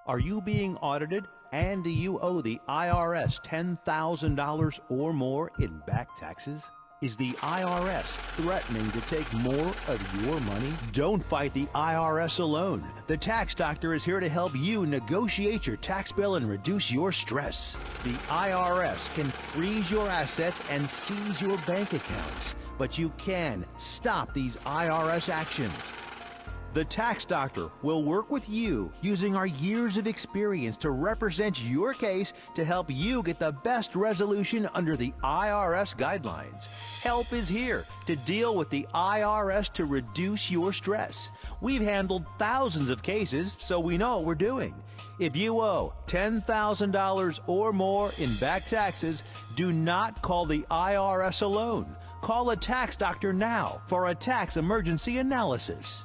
Are you being audited and do you owe the IRS $10,000 or more in back taxes? Is the IRS threatening to take more of your money? Don't fight the IRS alone. The Tax Doctor is here to help you negotiate your tax bill and reduce your stress. The IRS can freeze your assets and seize your bank accounts, but you can stop these IRS actions. The Tax Doctor will work with you using our years of experience to represent your case to help you get the best resolution under the IRS guidelines. Help is here to deal with the IRS to reduce your stress. We've handled thousands of cases, so we know what we're doing. If you owe $10,000 or more in back taxes, do not call the IRS alone. Call a Tax Doctor now for a tax emergency analysis.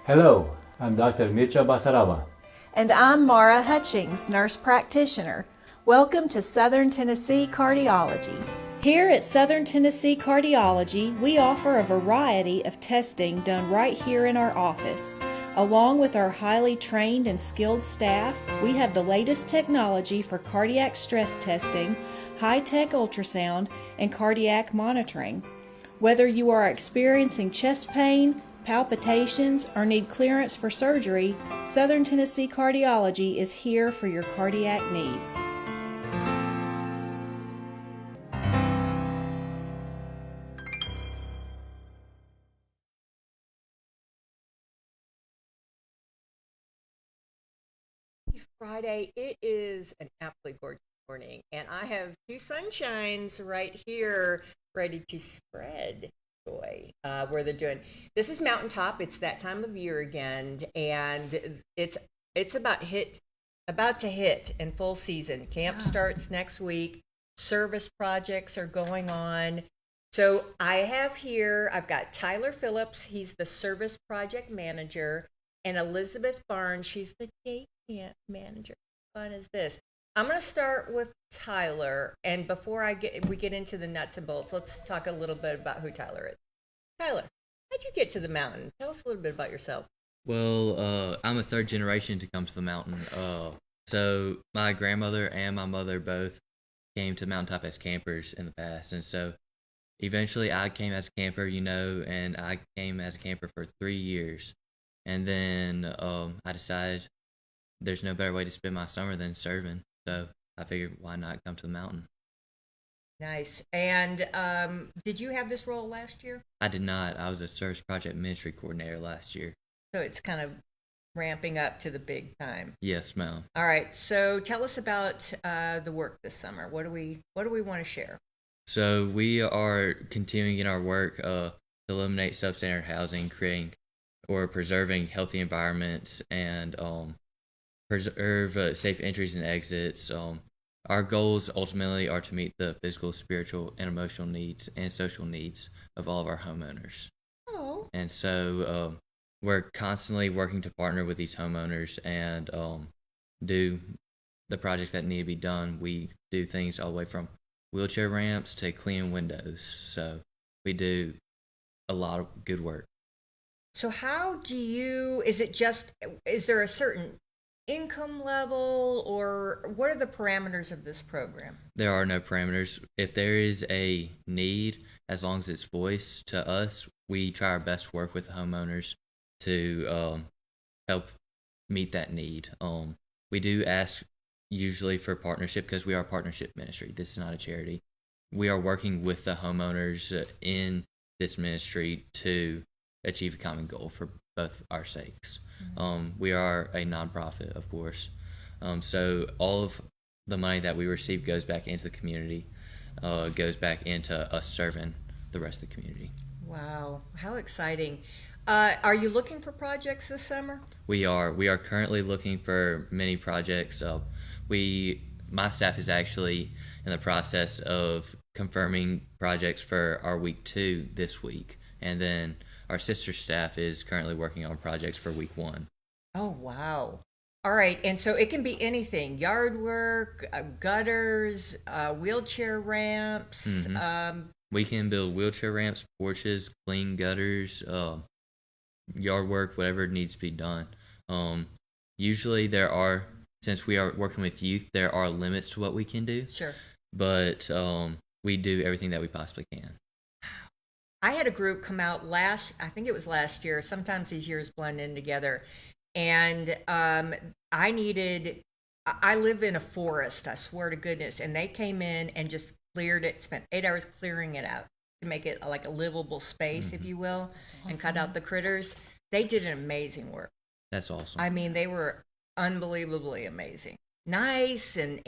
Hello, I'm Dr. Mircea Basaraba. And I'm Mara Hutchings, nurse practitioner. Welcome to Southern Tennessee Cardiology. Here at Southern Tennessee Cardiology, we offer a variety of testing done right here in our office. Along with our highly trained and skilled staff, we have the latest technology for cardiac stress testing, high-tech ultrasound, and cardiac monitoring. Whether you are experiencing chest pain, palpitations, or need clearance for surgery, Southern Tennessee Cardiology is here for your cardiac needs. Friday, it is an absolutely gorgeous morning, and I have two sunshines right here ready to spread joy where they're doing. This is Mountaintop. It's that time of year again, and it's about to hit in full season. Camp starts next week. Service projects are going on. So I've got Tyler Phillips. He's the service project manager, and Elizabeth Barnes. She's the day camp manager. How fun is this? I'm going to start with Tyler, and before we get into the nuts and bolts, let's talk a little bit about who Tyler is. Tyler, how'd you get to the mountain? Tell us a little bit about yourself. Well, I'm a third generation to come to the mountain. So my grandmother and my mother both came to Mountaintop as campers in the past, and so eventually I came as a camper, and I came as a camper for 3 years, and then I decided there's no better way to spend my summer than serving. So I figured, why not come to the mountain? Nice. And did you have this role last year? I did not. I was a service project ministry coordinator last year. So it's kind of ramping up to the big time. Yes, ma'am. All right. So tell us about the work this summer. What do we want to share? So we are continuing in our work to eliminate substandard housing, creating or preserving healthy environments, and preserve safe entries and exits. Our goals ultimately are to meet the physical, spiritual, and emotional needs and social needs of all of our homeowners. Oh. And so we're constantly working to partner with these homeowners and do the projects that need to be done. We do things all the way from wheelchair ramps to cleaning windows. So we do a lot of good work. So is there a certain income level, or what are the parameters of this program? There are no parameters. If there is a need, as long as it's voiced to us, we try our best to work with the homeowners to help meet that need. We do ask usually for partnership because we are a partnership ministry. This is not a charity. We are working with the homeowners in this ministry to achieve a common goal for both our sakes. We are a nonprofit, of course. So all of the money that we receive goes back into the community, goes back into us serving the rest of the community. Wow, how exciting. Are you looking for projects this summer? We are. We are currently looking for many projects. My staff is actually in the process of confirming projects for our week 2 this week. And then our sister staff is currently working on projects for week 1. Oh, wow. All right. And so it can be anything: yard work, gutters, wheelchair ramps, we can build wheelchair ramps, porches, clean gutters, yard work, whatever needs to be done. Usually since we are working with youth, there are limits to what we can do. Sure. But we do everything that we possibly can. I had a group come out I think it was last year. Sometimes these years blend in together. And I live in a forest, I swear to goodness. And they came in and just cleared it, spent 8 hours clearing it out to make it like a livable space, if you will, and cut out the critters. They did an amazing work. That's awesome. I mean, they were unbelievably amazing. Nice and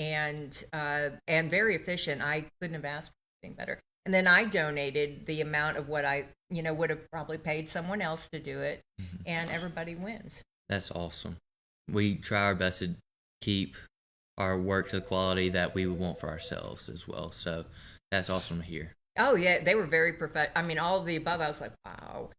very efficient. I couldn't have asked for anything better. And then I donated the amount of what I, would have probably paid someone else to do it, and everybody wins. That's awesome. We try our best to keep our work to the quality that we would want for ourselves as well. So that's awesome to hear. Oh yeah, they were very I mean, all of the above. I was like, wow.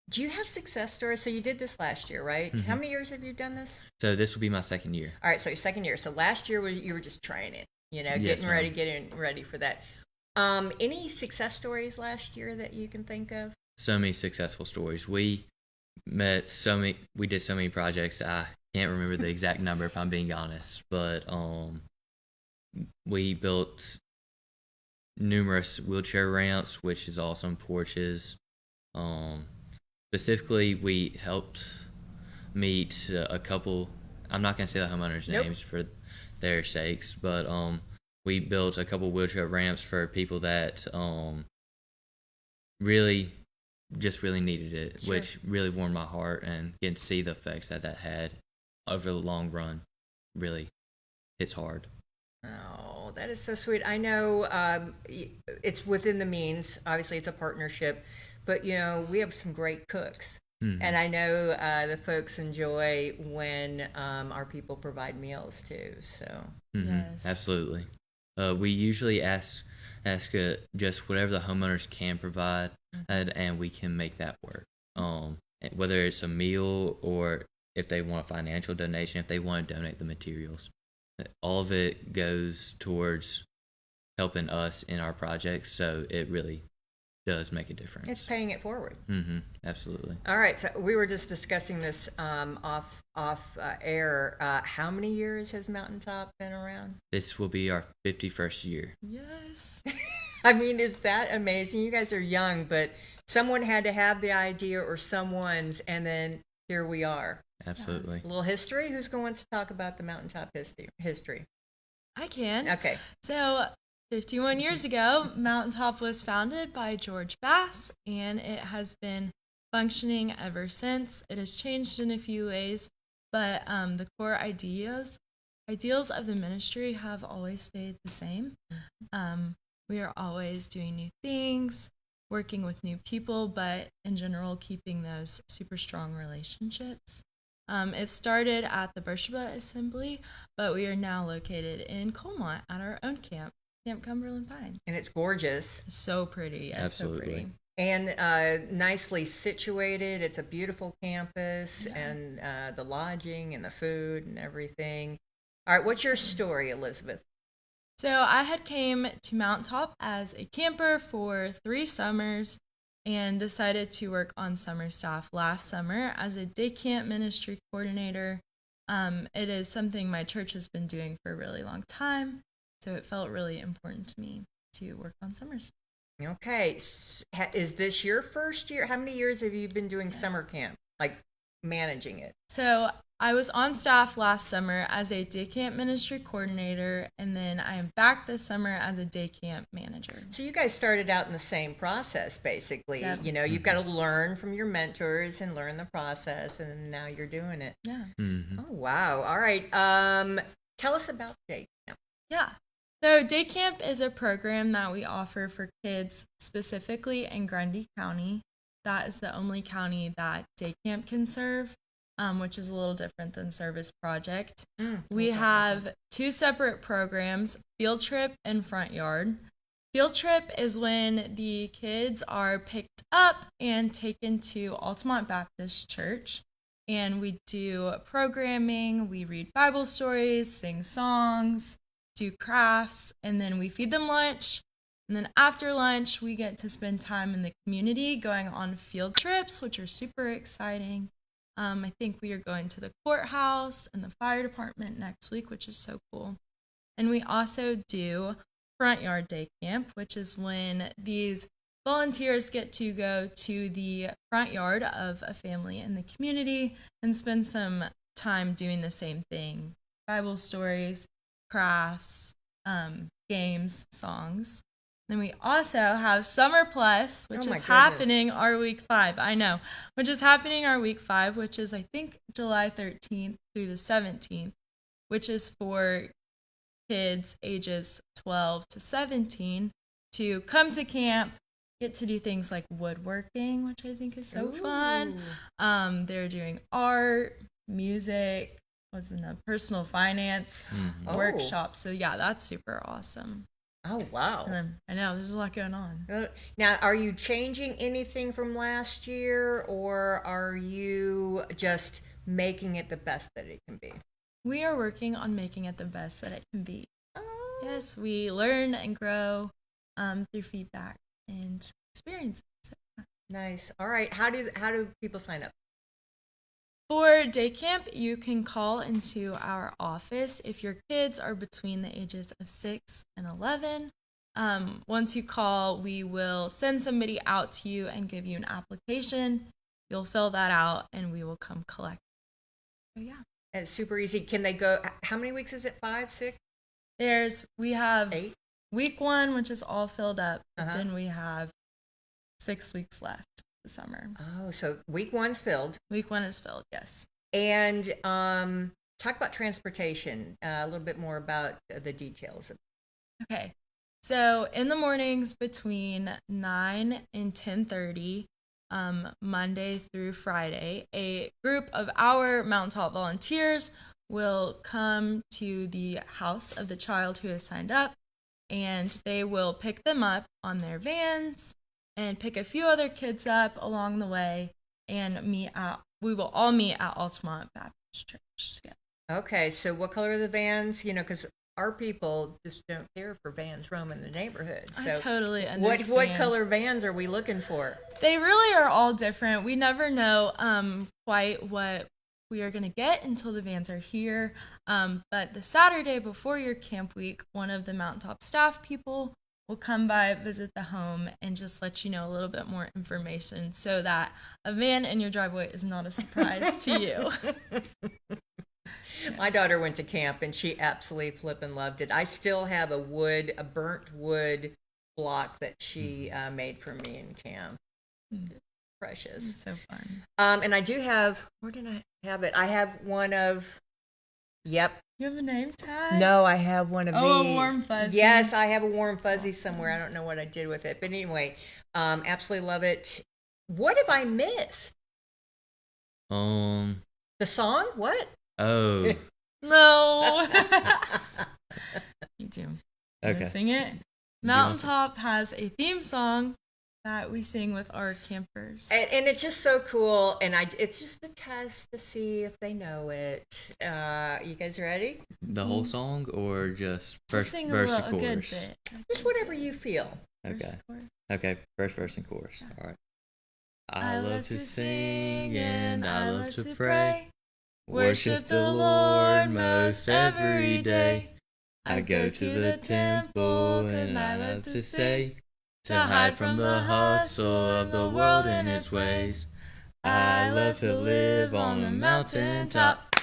Do you have success stories? So you did this last year, right? Mm-hmm. How many years have you done this? So this will be my second year. All right, so your second year. So last year you were just training, Yes, getting ready for that. Any success stories last year that you can think of? So many successful stories. We did so many projects. I can't remember the exact number if I'm being honest, but we built numerous wheelchair ramps, which is awesome, porches. Specifically, we helped meet a couple. I'm not going to say the homeowners' names for their sakes, but we built a couple wheelchair ramps for people that really needed it, Sure. which really warmed my heart, and getting to see the effects that had over the long run really hits hard. Oh, that is so sweet. I know it's within the means. Obviously, it's a partnership, but we have some great cooks. Mm-hmm. And I know the folks enjoy when our people provide meals too. So Mm-hmm. Yes. Absolutely. We usually ask just whatever the homeowners can provide, and we can make that work. Whether it's a meal or if they want a financial donation, if they want to donate the materials, all of it goes towards helping us in our projects. So it really does make a difference. it's paying it forward. Mm-hmm. Absolutely. All right. So we were just discussing this off air. How many years has Mountaintop been around? This will be our 51st year. Yes. I mean, is that amazing? You guys are young, but someone had to have the idea or someone's, and then here we are. Absolutely. A little history. Who's going to talk about the Mountaintop history? I can. Okay. So, 51 years ago, Mountaintop was founded by George Bass, and it has been functioning ever since. It has changed in a few ways, but the core ideals of the ministry have always stayed the same. We are always doing new things, working with new people, but in general, keeping those super strong relationships. It started at the Beersheba Assembly, but we are now located in Colmont at our own Camp Cumberland Pines. And it's gorgeous So pretty. Yes, Absolutely. so pretty. and nicely situated. It's a beautiful campus, and the lodging and the food and everything. All right, what's your story, Elizabeth? So I had came to Mountaintop as a camper for 3 summers and decided to work on summer staff last summer as a day camp ministry coordinator. It is something my church has been doing for a really long time, so it felt really important to me to work on summer staff. Okay, is this your first year? How many years have you been doing summer camp, like managing it? So I was on staff last summer as a day camp ministry coordinator, and then I am back this summer as a day camp manager. So you guys started out in the same process, basically. Yep. You've got to learn from your mentors and learn the process, and now you're doing it. Yeah. Mm-hmm. Oh, wow. All right. Tell us about day camp. Yeah. So day camp is a program that we offer for kids specifically in Grundy County. That is the only county that day camp can serve, which is a little different than Service Project. We have 2 separate programs, Field Trip and Front Yard. Field Trip is when the kids are picked up and taken to Altamont Baptist Church, and we do programming, we read Bible stories, sing songs, do crafts, and then we feed them lunch, And then after lunch, we get to spend time in the community going on field trips, which are super exciting. I think we are going to the courthouse and the fire department next week, which is so cool. And we also do front yard day camp, which is when these volunteers get to go to the front yard of a family in the community and spend some time doing the same thing. Bible stories, crafts, games, songs. Then we also have Summer Plus, which is happening our week 5. I know, which is happening our week 5, which is, I think, July 13th through the 17th, which is for kids ages 12 to 17 to come to camp, get to do things like woodworking, which I think is so fun. They're doing art, music, personal finance workshops. So yeah, that's super awesome. Oh, wow. I know, there's a lot going on. Now, are you changing anything from last year, or are you just making it the best that it can be? We are working on making it the best that it can be. Yes, we learn and grow through feedback and experiences. Nice. All right. How do people sign up? For day camp, you can call into our office if your kids are between the ages of 6 and 11. Once you call, we will send somebody out to you and give you an application. You'll fill that out, and we will come collect. So, yeah. It's super easy. Can they go? How many weeks is it? 5, 6? We have 8? Week 1, which is all filled up. Then we have 6 weeks left. Summer. Oh, so week 1's filled. Week 1 is filled, yes. And talk about transportation, a little bit more about the details. Okay, so in the mornings between 9 and 10:30, Monday through Friday, a group of our Mountaintop volunteers will come to the house of the child who has signed up, and they will pick them up on their vans and pick a few other kids up along the way, and we will all meet at Altamont Baptist Church together. Okay, so what color are the vans? Because our people just don't care for vans roaming the neighborhood. So I totally understand. What color vans are we looking for? They really are all different. We never know quite what we are going to get until the vans are here. But the Saturday before your camp week, one of the Mountaintop staff people will come by, visit the home, and just let you know a little bit more information so that a van in your driveway is not a surprise to you. My daughter went to camp, and she absolutely flippin' loved it. I still have a burnt wood block that she made for me in camp. Precious. It's so fun. And I do have, where did I have it? I have one of, yep. You have a name tag? No, I have one of these. Oh, a warm fuzzy. Yes, I have a warm fuzzy somewhere. I don't know what I did with it. But anyway, absolutely love it. What have I missed? The song? What? Oh. No. You do. Okay. Sing it. Mountaintop has a theme song that we sing with our campers. And it's just so cool. And it's just a test to see if they know it. You guys ready? The whole song or just first sing verse and a good chorus? bit. Just whatever you feel. Okay. Okay, first verse and chorus. All right. I love to sing and I love to pray. Worship the Lord most every day. I go to the temple and I love to stay, to hide from the hustle of the world and its ways. I love to live on a mountaintop,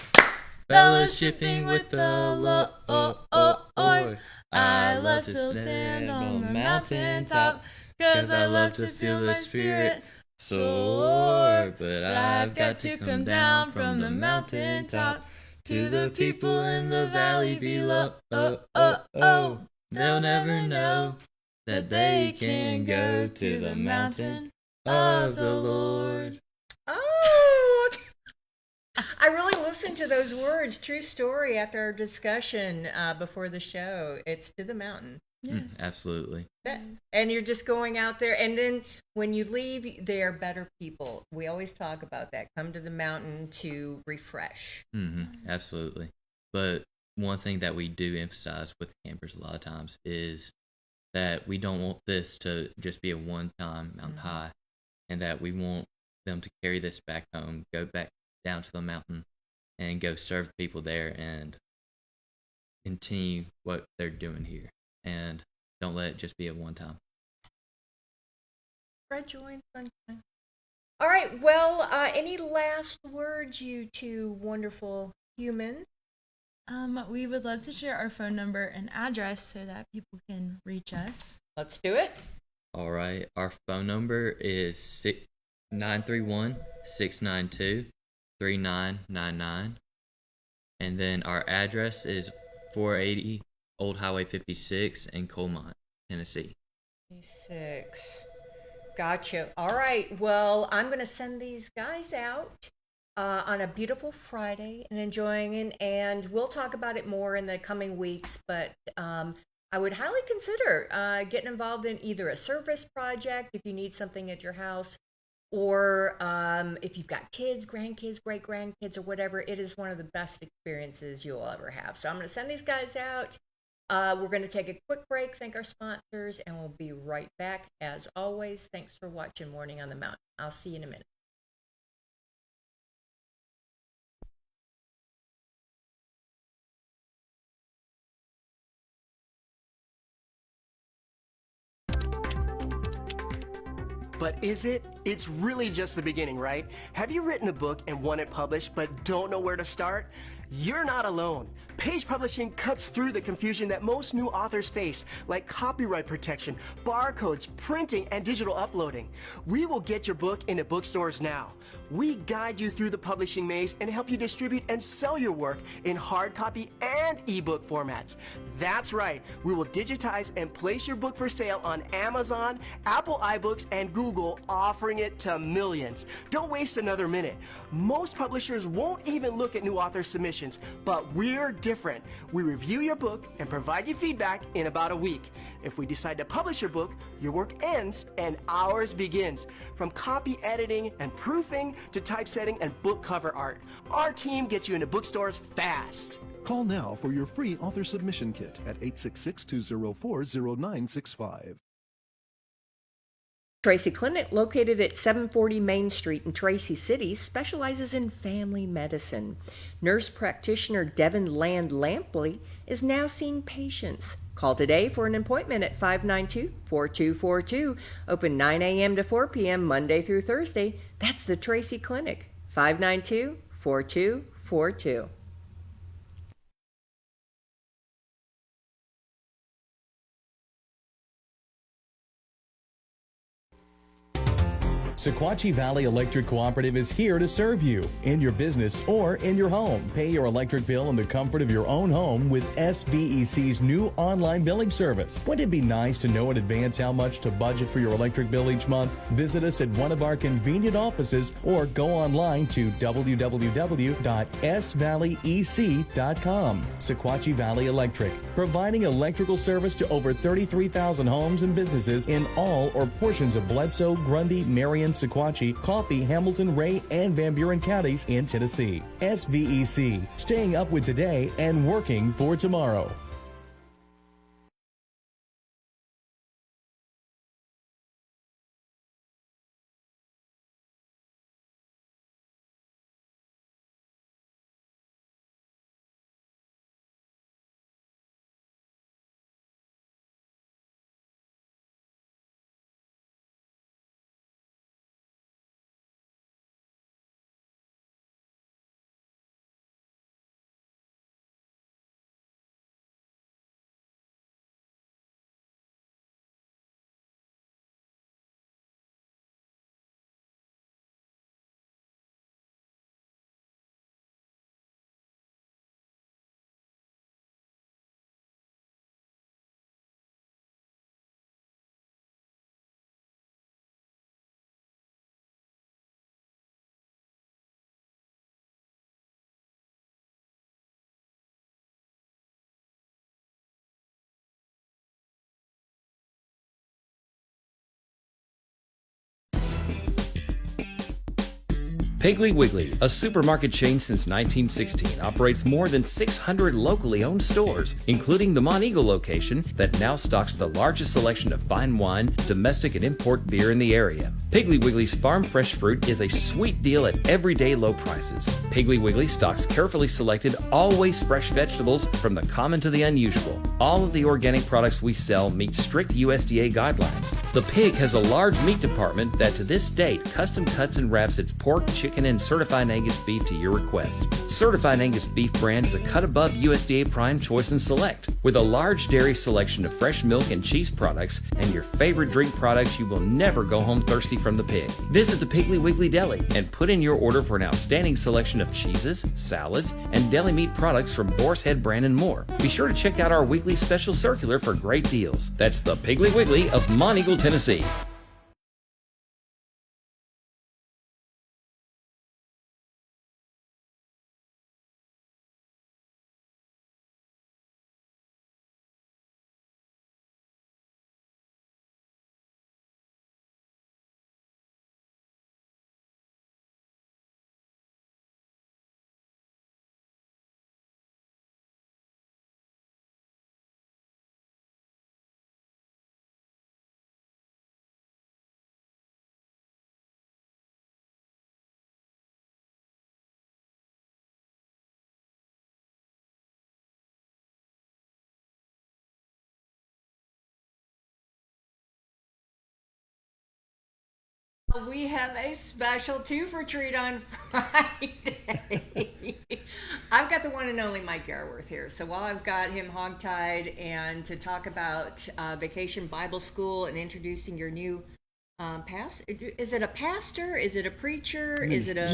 fellowshipping with the Lord. I love to stand on the mountaintop, 'cause I love to feel the Spirit soar. But I've got to come down from the mountaintop to the people in the valley below. They'll never know that they can go to the mountain of the Lord. Oh, I really listened to those words. True story. After our discussion before the show, it's to the mountain. Yes. Absolutely. And you're just going out there. And then when you leave, they are better people. We always talk about that. Come to the mountain to refresh. Absolutely. But one thing that we do emphasize with campers a lot of times is that we don't want this to just be a one-time mountain high, and that we want them to carry this back home, go back down to the mountain, and go serve people there and continue what they're doing here. And don't let it just be a one-time. Spread joy and sunshine. All right. Well, any last words, you two wonderful humans? We would love to share our phone number and address so that people can reach us. Let's do it. All right. Our phone number is 931-692-3999. And then our address is 480 Old Highway 56 in Coalmont, Tennessee. 56. Gotcha. All right. Well, I'm going to send these guys out on a beautiful Friday and enjoying it. And we'll talk about it more in the coming weeks. But I would highly consider getting involved in either a service project if you need something at your house, or if you've got kids, grandkids, great grandkids, or whatever. It is one of the best experiences you'll ever have. So I'm going to send these guys out. We're going to take a quick break, thank our sponsors, and we'll be right back. As always, thanks for watching Morning on the Mountain. I'll see you in a minute. But is it? It's really just the beginning, right? Have you written a book and want it published but don't know where to start? You're not alone. Page Publishing cuts through the confusion that most new authors face, like copyright protection, barcodes, printing, and digital uploading. We will get your book into bookstores now. We guide you through the publishing maze and help you distribute and sell your work in hard copy and ebook formats. That's right, we will digitize and place your book for sale on Amazon, Apple iBooks, and Google, offering it to millions. Don't waste another minute. Most publishers won't even look at new author submissions, but we're different. We review your book and provide you feedback in about a week. If we decide to publish your book, your work ends and ours begins. From copy editing and proofing to typesetting and book cover art, our team gets you into bookstores fast. Call now for your free author submission kit at 866-204-0965. Tracy Clinic, located at 740 Main Street in Tracy City, specializes in family medicine. Nurse practitioner Devin Land Lampley is now seeing patients. Call today for an appointment at 592-4242. Open 9 a.m. to 4 p.m. Monday through Thursday. That's the Tracy Clinic, 592-4242. Sequatchie Valley Electric Cooperative is here to serve you in your business or in your home. Pay your electric bill in the comfort of your own home with SVEC's new online billing service. Wouldn't it be nice to know in advance how much to budget for your electric bill each month? Visit us at one of our convenient offices or go online to www.svalleyec.com. Sequatchie Valley Electric, providing electrical service to over 33,000 homes and businesses in all or portions of Bledsoe, Grundy, Marion, Sequatchie, Coffee, Hamilton, Ray, and Van Buren counties in Tennessee. SVEC, staying up with today and working for tomorrow. Piggly Wiggly, a supermarket chain since 1916, operates more than 600 locally owned stores, including the Monteagle location that now stocks the largest selection of fine wine, domestic and import beer in the area. Piggly Wiggly's farm fresh fruit is a sweet deal at everyday low prices. Piggly Wiggly stocks carefully selected, always fresh vegetables from the common to the unusual. All of the organic products we sell meet strict USDA guidelines. The Pig has a large meat department that to this date custom cuts and wraps its pork, chicken, and certified Angus beef to your request. Certified Angus beef brand is a cut above USDA Prime Choice and Select. With a large dairy selection of fresh milk and cheese products and your favorite drink products, you will never go home thirsty from the Pig. Visit the Piggly Wiggly Deli and put in your order for an outstanding selection of cheeses, salads, and deli meat products from Boar's Head brand and more. Be sure to check out our weekly special circular for great deals. That's the Piggly Wiggly of Monteagle, Tennessee. We have a special two-for treat on Friday. I've got the one and only Mike Garworth here. So while I've got him hogtied and to talk about Vacation Bible School and introducing your new pastor, is it a pastor? Is it a preacher? Is it a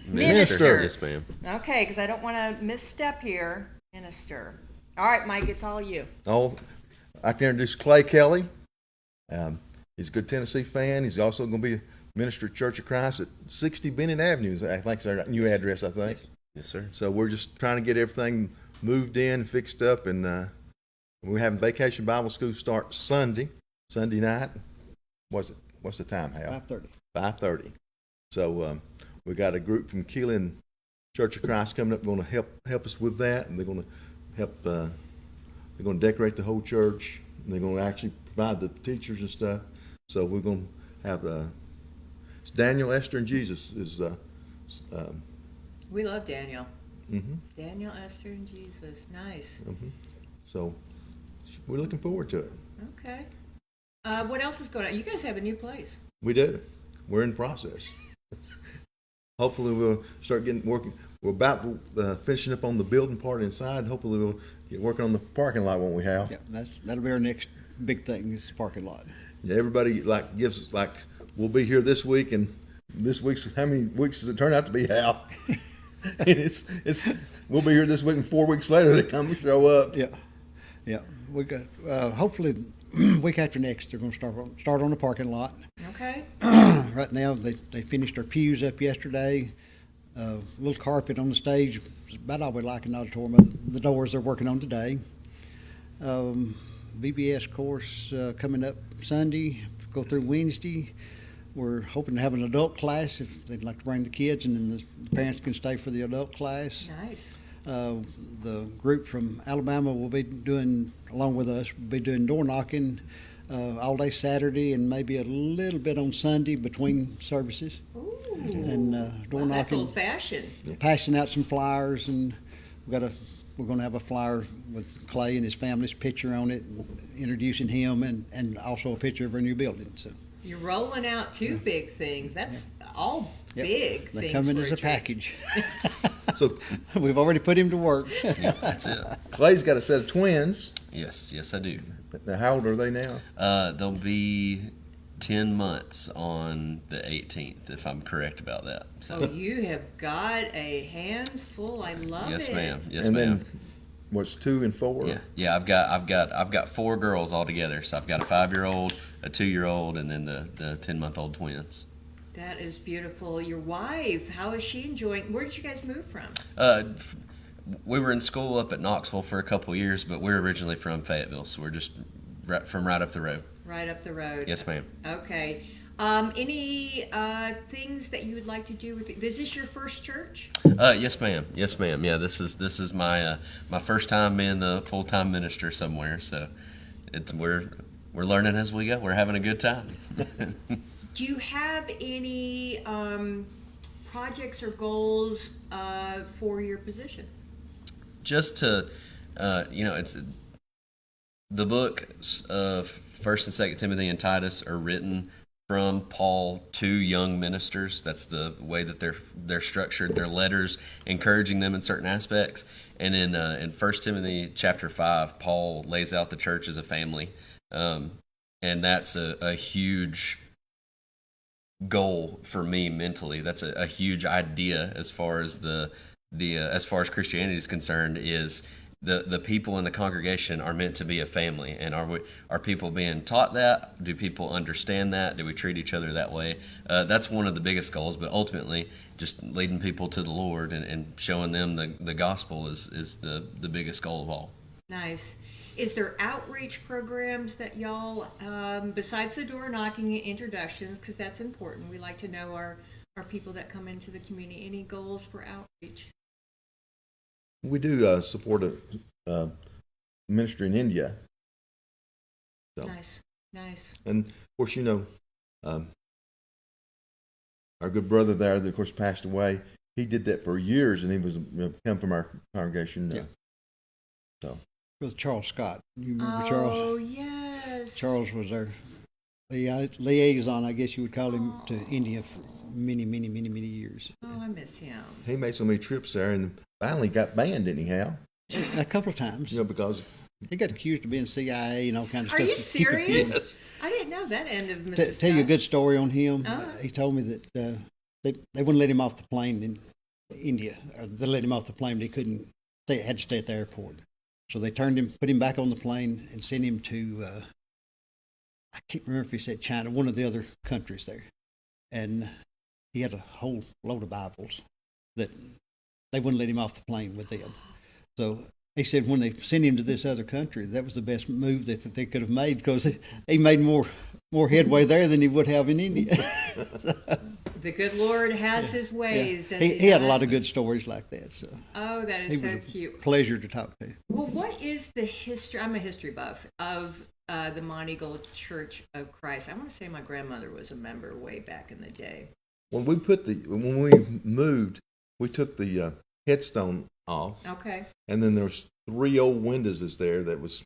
minister? Yes, ma'am. Okay, because I don't want to misstep here. Minister. All right, Mike, it's all you. Oh, I can introduce Clay Kelly. He's a good Tennessee fan. He's also going to be minister at Church of Christ at 60 Bennett Avenue. I think it's our new address, I think. Yes, sir. So we're just trying to get everything moved in, fixed up, and we're having Vacation Bible School start Sunday night. What's the time, Hal? 5:30. 5:30. So we got a group from Keelan Church of Christ coming up, going to help us with that, and they're going to help. They're going to decorate the whole church, and they're going to actually provide the teachers and stuff. So we're going to have it's Daniel, Esther, and Jesus is. We love Daniel. Mm-hmm. Daniel, Esther, and Jesus. Nice. Mm-hmm. So we're looking forward to it. Okay. What else is going on? You guys have a new place. We do. We're in process. Hopefully we'll start working. We're about finishing up on the building part inside. Hopefully we'll get working on the parking lot, won't we, Hal? Yeah, that'll be our next big thing, is the parking lot. Yeah, everybody gives us we'll be here this week, and this week's how many weeks does it turn out to be, Hal? it's we'll be here this week, and 4 weeks later they come and show up. Yeah. We got hopefully week after next they're going to start on the parking lot. Okay. Right now they finished our pews up yesterday. A little carpet on the stage, about all we like in the auditorium. The doors they're working on today. VBS course coming up Sunday, go through Wednesday. We're hoping to have an adult class if they'd like to bring the kids, and then the parents can stay for the adult class. Nice. The group from Alabama will be doing, along with us, will be doing door knocking all day Saturday and maybe a little bit on Sunday between services. Ooh. And door knocking. That's old fashioned. Passing out some flyers, and we're going to have a flyer with Clay and his family's picture on it, introducing him, and also a picture of our new building. So you're rolling out two big things. That's all big They things. come in for as a a church. package. So we've already put him to work. Yeah, that's it. Clay's got a set of twins. Yes, I do. Now, how old are they now? They'll be 10 months on the 18th, if I'm correct about that. So. Oh, you have got a hands full. I love Yes, it. ma'am. Yes, and ma'am. Then, what's 2 and 4? Yeah. I've got 4 girls altogether. So I've got a 5-year-old, a 2-year-old, and then the 10-month-old twins. That is beautiful. Your wife, how is she enjoying? Where did you guys move from? We were in school up at Knoxville for a couple years, but we're originally from Fayetteville, so we're just right up the road. Right up the road. Yes, ma'am. Okay. Any things that you would like to do with it? Is this your first church? Yes, ma'am. Yes, ma'am. Yeah, this is my my first time being the full-time minister somewhere. So we're learning as we go. We're having a good time. Do you have any projects or goals for your position? Just to, it's the books of First and Second Timothy and Titus are written from Paul to young ministers. That's the way that they're structured. Their letters encouraging them in certain aspects. And in 1 Timothy chapter 5, Paul lays out the church as a family, and that's a huge goal for me mentally. That's a huge idea as far as as far as Christianity is concerned. Is the people in the congregation are meant to be a family, and are people being taught that? Do people understand that? Do we treat each other that way? That's one of the biggest goals, but ultimately just leading people to the Lord and showing them the gospel is the biggest goal of all. Nice. Is there outreach programs that y'all, besides the door knocking and introductions, because that's important, we like to know our people that come into the community, any goals for outreach? We do support a ministry in India. So. Nice. And of course, our good brother there, that of course passed away. He did that for years, and he was come from our congregation. Yeah. So. With Charles Scott. You remember Charles? Charles? Oh, yes. Charles was our liaison, I guess you would call him, to India for many years. Oh, I miss him. He made so many trips there, and finally got banned, didn't he, Hal? A couple of times. Because he got accused of being CIA and all kinds of Are stuff. you serious? Yes. I didn't know that end of Mr. Tell you a good story on him. Uh-huh. He told me that they wouldn't let him off the plane in India. They let him off the plane, but he couldn't stay. Had to stay at the airport. So they put him back on the plane and sent him to, I can't remember if he said China, one of the other countries there. And he had a whole load of Bibles that they wouldn't let him off the plane with them. So he said when they sent him to this other country, that was the best move that they could have made, because he made more headway there than he would have in India. The good Lord has his ways, doesn't he? He had a lot of good stories like that. So. Oh, that is so cute. Pleasure to talk to. Well, what is the history? I'm a history buff of the Monteagle Church of Christ. I want to say my grandmother was a member way back in the day. When we moved, we took the headstone off. Okay. And then there's 3 old windows there that was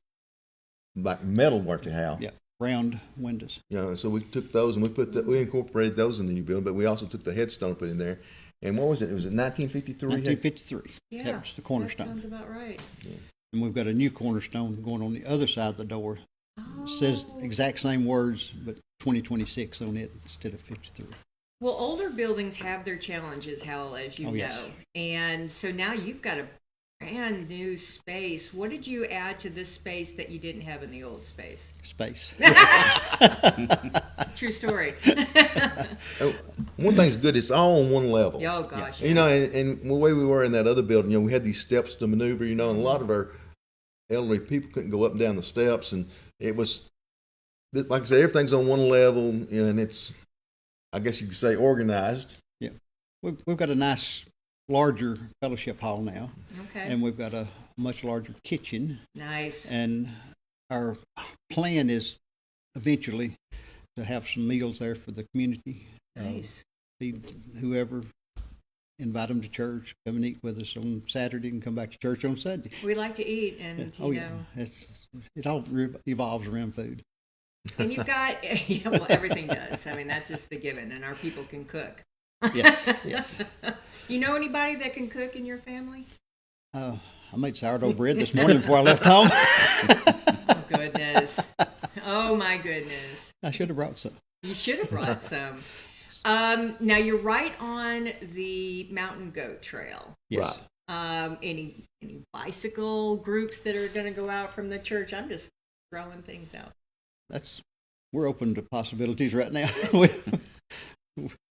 like metal work, Hal. Yeah. Round windows. So we took those and we incorporated those in the new building, but we also took the headstone and put in there. And what was it? Was it 1953? 1953. Yeah, that was the cornerstone. That sounds about right. Yeah. And we've got a new cornerstone going on the other side of the door. It says exact same words, but 2026 on it instead of 53. Well, older buildings have their challenges, Hal, as you know. Yes. And so now you've got a brand new space. What did you add to this space that you didn't have in the old space? Space. True story. One thing's good, it's all on one level. Oh, gosh. Yeah. And the way we were in that other building, we had these steps to maneuver, and a lot of our elderly people couldn't go up and down the steps, and it was, like I say, everything's on one level, and it's, I guess you could say, organized. Yeah. We've got a nice larger fellowship hall now. Okay. And we've got a much larger kitchen. Nice. And our plan is eventually to have some meals there for the community. Nice. Feed whoever, invite them to church, come and eat with us on Saturday and come back to church on Sunday. We like to eat, and it all evolves around food. And you've got, well, everything does. I mean, that's just the given, and our people can cook. Yes. You know anybody that can cook in your family? I made sourdough bread this morning before I left home. Oh, goodness. Oh, my goodness. I should have brought some. You should have brought some. Now, you're right on the Mountain Goat Trail. Yes. Right. Any bicycle groups that are going to go out from the church? I'm just throwing things out. We're open to possibilities right now.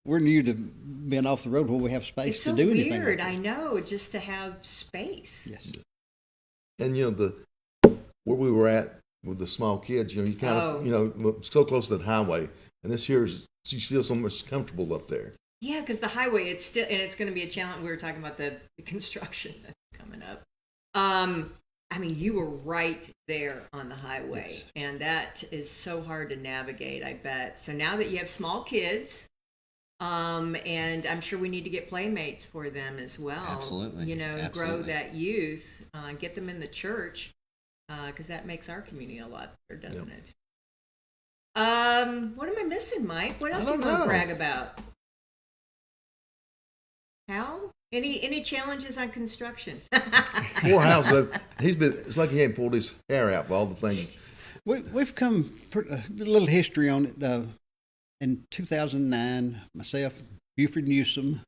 We're new to being off the road where we have space It's to so do anything. weird, I know, just to have space. Yes. And where we were at with the small kids, you kind of, so close to the highway, and this here is she feels so much comfortable up there. Yeah, because the highway, it's still, and it's going to be a challenge. We were talking about the construction that's coming up. I mean, you were right there on the highway, yes. And that is so hard to navigate, I bet. So now that you have small kids, and I'm sure we need to get playmates for them as well. Absolutely. You know, Absolutely. Grow that youth, get them in the church, because that makes our community a lot better, doesn't it? What am I missing, Mike? What else do you want to brag about? Hal? Any challenges on construction? Poor Hal's, it's like he hadn't pulled his hair out for all the things. We've come a little history on it. In 2009, myself, Buford Newsom,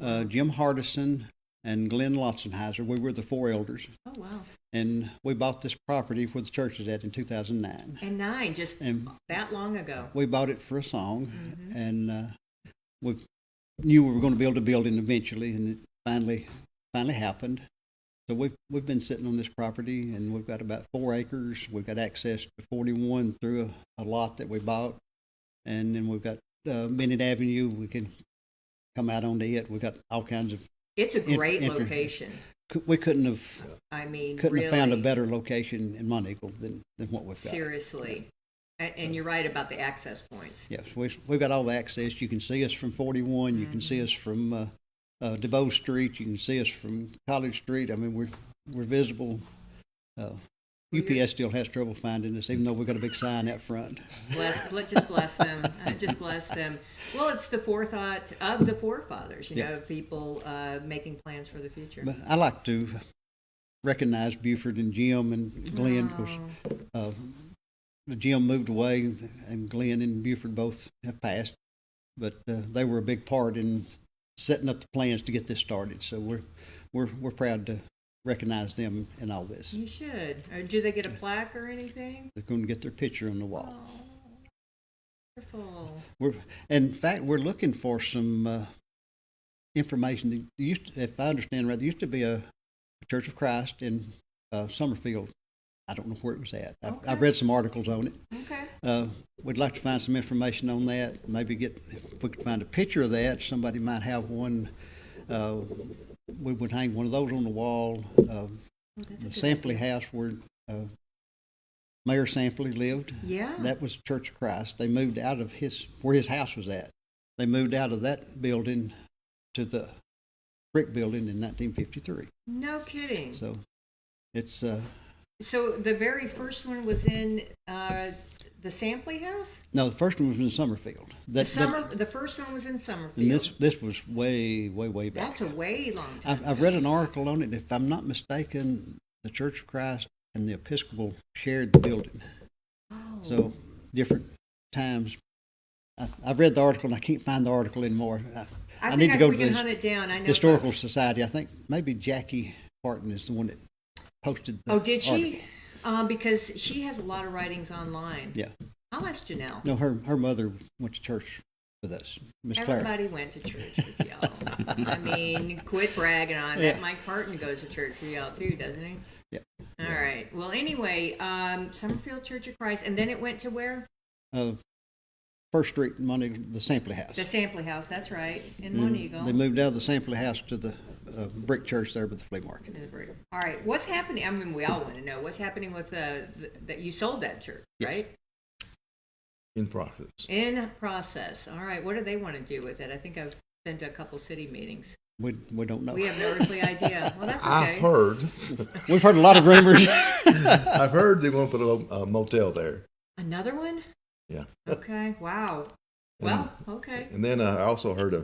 Jim Hardison, and Glenn Lotzenheiser, we were the 4 elders. Oh, wow. And we bought this property where the church is at in 2009. And just that long ago. We bought it for a song, and we knew we were going to build a building eventually, and it finally happened. So we've been sitting on this property, and we've got about 4 acres. We've got access to 41 through a lot that we bought, and then we've got Bennett Avenue. We can come out onto it. We've got all kinds of. It's a great location. We couldn't have really found a better location in Monteagle than what we've got. Seriously. And you're right about the access points. Yes, we've got all the access. You can see us from 41. You can see us from DeVoe Street. You can see us from College Street. I mean, we're visible. UPS still has trouble finding us, even though we've got a big sign out front. Just bless them. Just bless them. Well, it's the forethought of the forefathers, you know, people making plans for the future. But I like to recognize Buford and Jim and Glenn, because Jim moved away, and Glenn and Buford both have passed. But they were a big part in setting up the plans to get this started. So we're proud to recognize them in all this. You should. Or do they get a plaque or anything? They're going to get their picture on the wall. Wonderful. In fact, we're looking for some information. If I understand right, there used to be a Church of Christ in Summerfield. I don't know where it was at. I've read some articles on it. Okay. We'd like to find some information on that. Maybe if we could find a picture of that. Somebody might have one. We would hang one of those on the wall. The Sampley house where Mayor Sampley lived. Yeah. That was Church of Christ. They moved out of where his house was at. They moved out of that building to the brick building in 1953. No kidding. So it's. So the very first one was in the Sampley house? No, the first one was in Summerfield. The first one was in Summerfield. And this was way back. That's a way long time I've read an article on it. If I'm not mistaken, the Church of Christ and the Episcopal shared the building. Oh. So different times. I've read the article, and I can't find the article anymore. I need to go to the hunt it down. I know Historical Society. I think maybe Jackie Barton is the one that posted the did she? article. Because she has a lot of writings online. Yeah. I'll ask Janelle. No, her mother went to church with us, Miss Claire. Everybody went to church with y'all. I mean, quit bragging on it. Mike Parton goes to church with y'all too, doesn't he? Yeah. All right. Well, anyway, Summerfield Church of Christ, and then it went to where? First Street in Monteagle, the Sampley house. The Sampley house, that's right, in Monteagle. They moved out of the Sampley house to the brick church there by the flea market. All right, what's happening? I mean, we all want to know what's happening with that you sold that church, right? In process. In process. All right, what do they want to do with it? I think I've been to a couple city meetings. We don't know. We have no earthly idea. Well, that's okay. I've heard. We've heard a lot of rumors. I've heard they want to put a motel there. Another one? Yeah. Okay. Wow. Well, okay. And then I also heard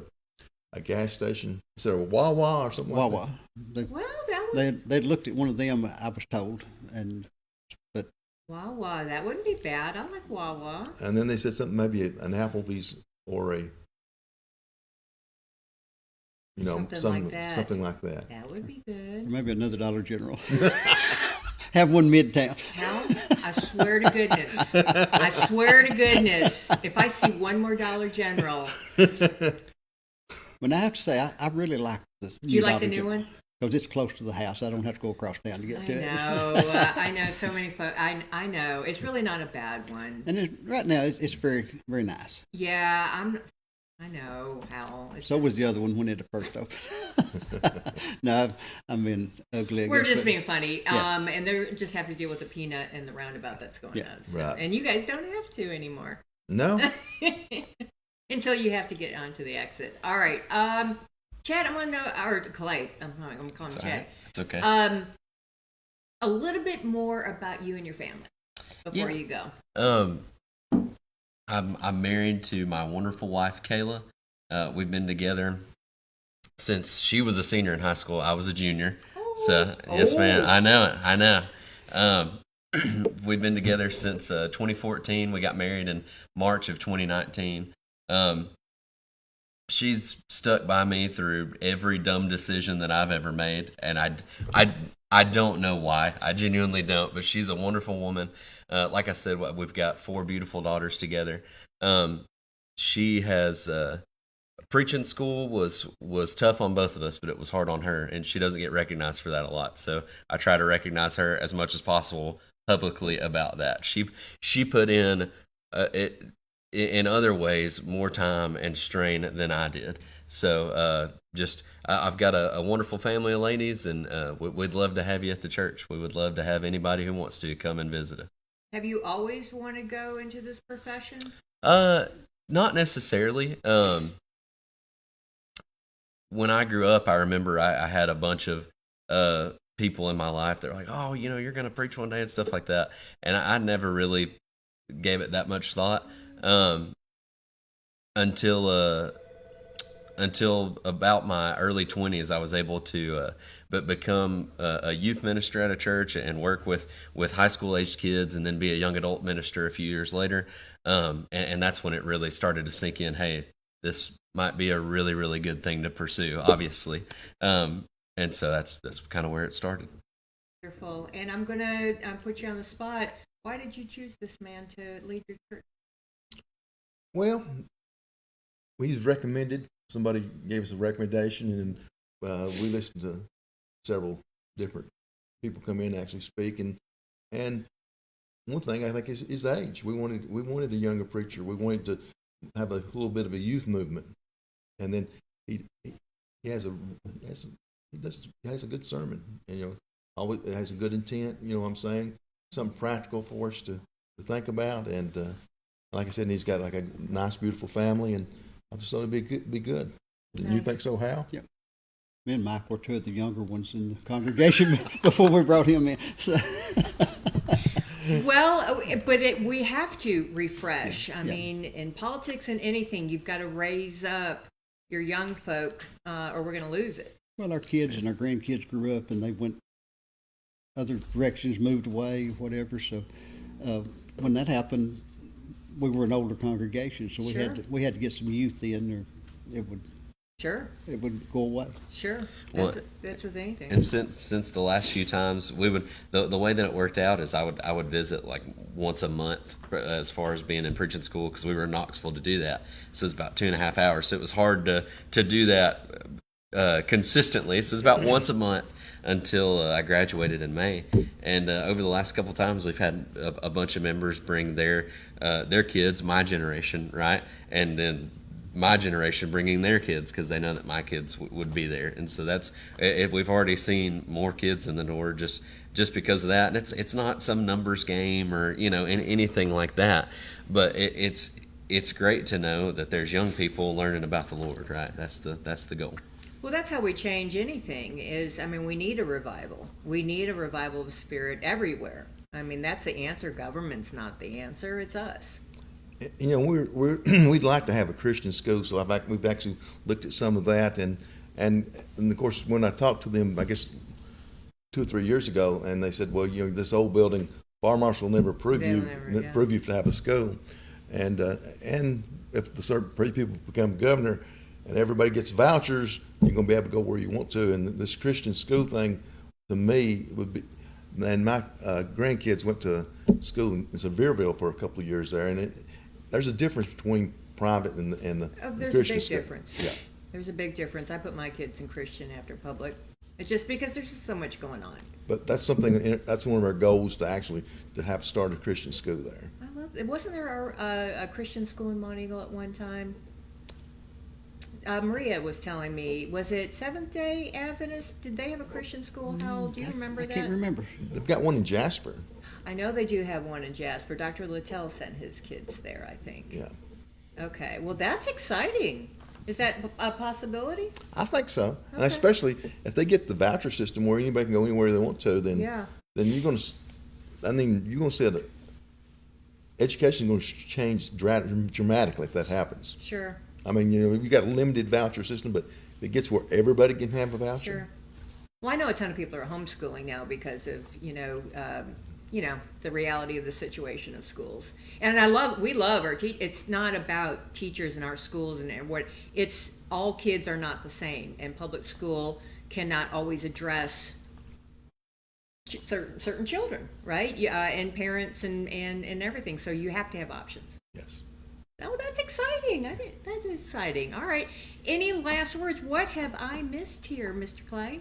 a gas station. Is there a Wawa or something like that? They'd looked at one of them, I was told, but Wawa, that wouldn't be bad. I like Wawa. And then they said something, maybe an Applebee's or something like that. That would be good. Or maybe another Dollar General. Have one midtown. Hal, I swear to goodness, if I see one more Dollar General. But I have to say, I really like the new Do you like Dollar the new General. one? because it's close to the house. I don't have to go across town to get to it. I know so many folks. I know it's really not a bad one. And right now, it's very, very nice. Yeah, I know, Hal. So was the other one when it first opened. No, I'm being ugly. We're just being funny. Yeah. And they just have to deal with the peanut and the roundabout that's going on. So. Right. And you guys don't have to anymore. No. Until you have to get onto the exit. All right. Chad, I want to know, or Clay, I'm calling him Chad. It's okay. A little bit more about you and your family before you go. I'm married to my wonderful wife, Kayla. We've been together since she was a senior in high school. I was a junior. So, yes, ma'am. I know it. We've been together since 2014. We got married in March of 2019. She's stuck by me through every dumb decision that I've ever made, and I don't know why. I genuinely don't, but she's a wonderful woman. Like I said, we've got 4 beautiful daughters together. She has preaching school was tough on both of us, but it was hard on her, and she doesn't get recognized for that a lot. So I try to recognize her as much as possible publicly about that. She put in in other ways more time and strain than I did. So I've got a wonderful family of ladies, and we'd love to have you at the church. We would love to have anybody who wants to come and visit us. Have you always wanted to go into this profession? Not necessarily. When I grew up, I remember I had a bunch of people in my life that were like, oh, you're going to preach one day and stuff like that. And I never really gave it that much thought until about my early 20s. I was able to become a youth minister at a church and work with high school aged kids, and then be a young adult minister a few years later. And that's when it really started to sink in, hey, this might be a really, really good thing to pursue, obviously. And so that's kind of where it started. Wonderful. And I'm going to put you on the spot. Why did you choose this man to lead your church? Well, he's recommended. Somebody gave us a recommendation, and we listened to several different people come in and actually speak. And one thing I think is his age. We wanted a younger preacher. We wanted to have a little bit of a youth movement. And then he has a good sermon, and always it has a good intent. You know what I'm saying? Something practical for us to think about, and like I said, he's got like a nice, beautiful family, and I just thought it'd be good. Didn't you think so, Hal? Yeah. Me and Mike were 2 of the younger ones in the congregation before we brought him in. So. Well, but we have to refresh. I mean, in politics and anything, you've got to raise up your young folk, or we're going to lose it. Well, our kids and our grandkids grew up, and they went other directions, moved away, whatever. So when that happened, we were an older congregation, so we had to get some youth in, or it would go away. Sure. That's with anything. And since the last few times we would, the way that it worked out is I would visit like once a month as far as being in preaching school, because we were in Knoxville to do that. So it's about 2.5 hours. So it was hard to do that consistently. So it's about once a month until I graduated in May. And over the last couple times, we've had a bunch of members bring their kids, my generation, right, and then my generation bringing their kids, because they know that my kids would be there. And so we've already seen more kids in the door just because of that. And it's not some numbers game or anything like that, but it's great to know that there's young people learning about the Lord, right? That's the goal. Well, that's how we change anything. We need a revival. We need a revival of spirit everywhere. I mean, that's the answer. Government's not the answer. It's us. We'd like to have a Christian school, so we've actually looked at some of that, and of course, when I talked to them, I guess 2 or 3 years ago, and they said, well, this old building, fire marshal will never approve you to have a school, and if the certain people become governor, and everybody gets vouchers, you're going to be able to go where you want to. And this Christian school thing, to me, would be. And my grandkids went to school in Sevierville for a couple of years there, and there's a difference between private and the there's Christian a big school. difference. Yeah. There's a big difference. I put my kids in Christian after public, It's just because there's just so much going on. But that's something, that's one of our goals, to actually to have start a Christian school there. I love it. Wasn't there a Christian school in Monteagle at one time? Maria was telling me, was it Seventh-day Adventist? Did they have a Christian school? How do you remember that? I can't remember. They've got one in Jasper. I know they do have one in Jasper. Dr. Littell sent his kids there, I think. Yeah. Okay, well, that's exciting. Is that a possibility? I think so, and Okay. especially if they get the voucher system where anybody can go anywhere they want to, then Yeah. then you're going to, I mean, you're going to see that education is going to change dramatically if that happens. Sure. I mean, you know, you got a limited voucher system, but if it gets where everybody can have a voucher. Sure. Well, I know a ton of people are homeschooling now because of, the reality of the situation of schools. And we love our it's not about teachers in our schools and what, it's all kids are not the same. And public school cannot always address certain children, right? And parents and everything. So you have to have options. Yes. Oh, that's exciting. That's exciting. All right. Any last words? What have I missed here, Mr. Clay?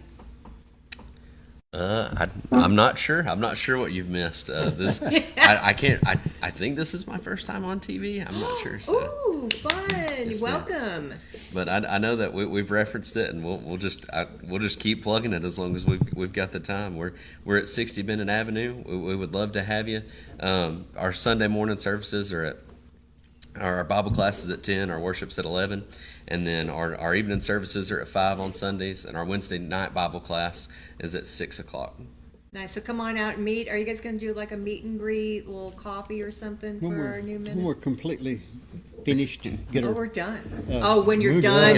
I'm not sure. I'm not sure what you've missed. I can't. I think this is my first time on TV. I'm not sure. So. Ooh, fun! Welcome. But I know that we've referenced it, and we'll just keep plugging it as long as we've got the time. We're at 60 Bennett Avenue. We would love to have you. Our Sunday morning services are at. Our Bible class is at 10, our worship's at 11, and then our evening services are at 5 on Sundays, and our Wednesday night Bible class is at 6 o'clock. Nice. So come on out and meet. Are you guys going to do like a meet and greet, a little coffee or something for our new minister? When we're completely finished and get we're done. When you're done,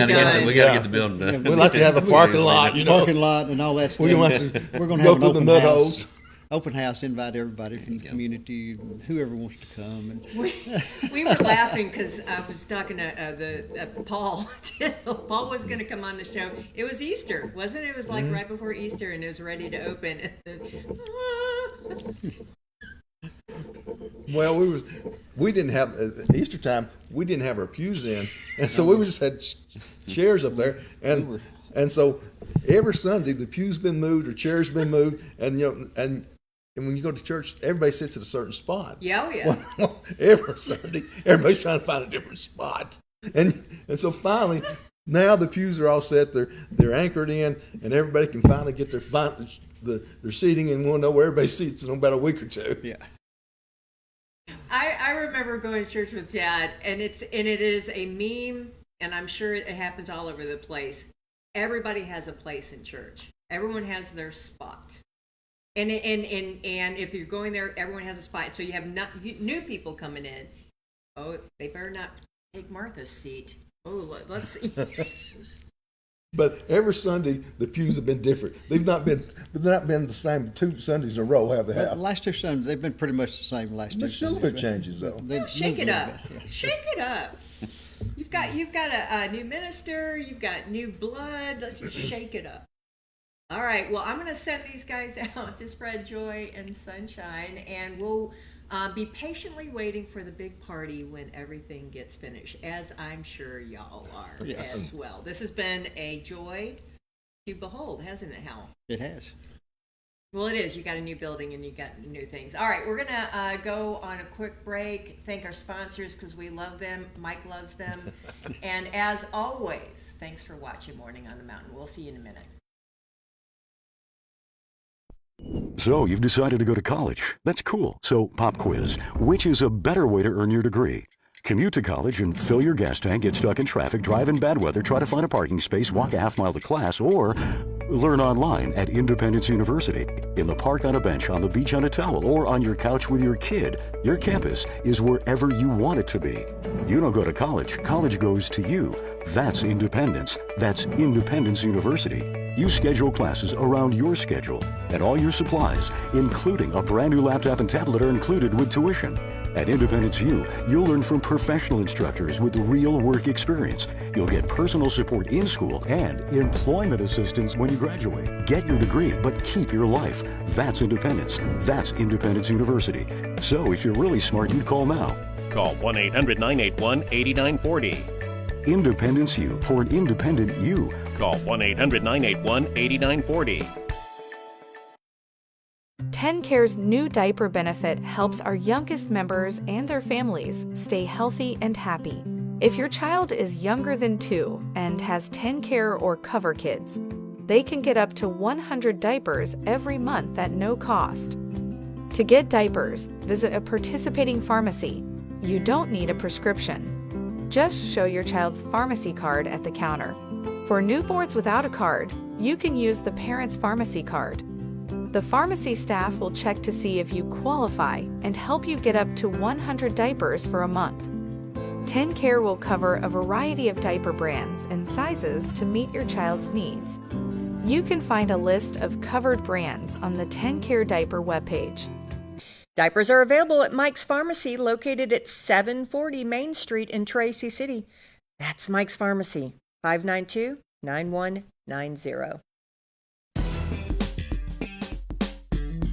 we got to get the building done. We'd like to have a parking lot, parking lot and all that stuff. We're going to have go through the mud holes. Open house, invite everybody from the community, whoever wants to come. We were laughing because I was talking to Paul. Paul was going to come on the show. It was Easter, wasn't it? It was like right before Easter, and it was ready to open. Well, we didn't have at Easter time. We didn't have our pews in, and so we just had chairs up there, and so every Sunday the pews been moved or chairs been moved, and and when you go to church, everybody sits at a certain spot. Yeah, yeah. Well, every Sunday, everybody's trying to find a different spot, and so finally, now the pews are all set. They're anchored in, and everybody can finally get their seating, and we'll know where everybody sits in about a week or two. Yeah. I remember going to church with Dad, and it is a meme, and I'm sure it happens all over the place. Everybody has a place in church. Everyone has their spot. And if you're going there, everyone has a spot. So you have new people coming in. Oh, they better not take Martha's seat. Oh, let's see. But every Sunday the pews have been different. They've not been the same 2 Sundays in a row, have they? The last 2 Sundays they've been pretty much the same. There's still been changes though. Shake it up. Shake it up. You've got a new minister. You've got new blood. Let's just shake it up. All right, well, I'm going to send these guys out to spread joy and sunshine, and we'll be patiently waiting for the big party when everything gets finished, as I'm sure y'all are as well. This has been a joy to behold, hasn't it, Hal? It has. Well, it is. You got a new building and you got new things. All right, we're going to go on a quick break, thank our sponsors because we love them. Mike loves them. And as always, thanks for watching Morning on the Mountain. We'll see you in a minute. So, you've decided to go to college. That's cool. So, pop quiz. Which is a better way to earn your degree? Commute to college and fill your gas tank, get stuck in traffic, drive in bad weather, try to find a parking space, walk a half-mile to class, or learn online at Independence University. In the park on a bench, on the beach on a towel, or on your couch with your kid, your campus is wherever you want it to be. You don't go to college. College goes to you. That's independence. That's Independence University. You schedule classes around your schedule, and all your supplies, including a brand new laptop and tablet, are included with tuition. At Independence U, you'll learn from professional instructors with real work experience. You'll get personal support in school and employment assistance when you graduate. Get your degree, but keep your life. That's independence. That's Independence University. So if you're really smart, you'd call now. Call 1-800-981-8940. Independence U for an independent you. Call 1-800-981-8940. TennCare's new diaper benefit helps our youngest members and their families stay healthy and happy. If your child is younger than 2 and has TennCare or Cover Kids, they can get up to 100 diapers every month at no cost. To get diapers, visit a participating pharmacy. You don't need a prescription. Just show your child's pharmacy card at the counter. For newborns without a card, you can use the parent's pharmacy card. The pharmacy staff will check to see if you qualify and help you get up to 100 diapers for a month. TennCare will cover a variety of diaper brands and sizes to meet your child's needs. You can find a list of covered brands on the TennCare diaper webpage. Diapers are available at Mike's Pharmacy, located at 740 Main Street in Tracy City. That's Mike's Pharmacy, 592-9190.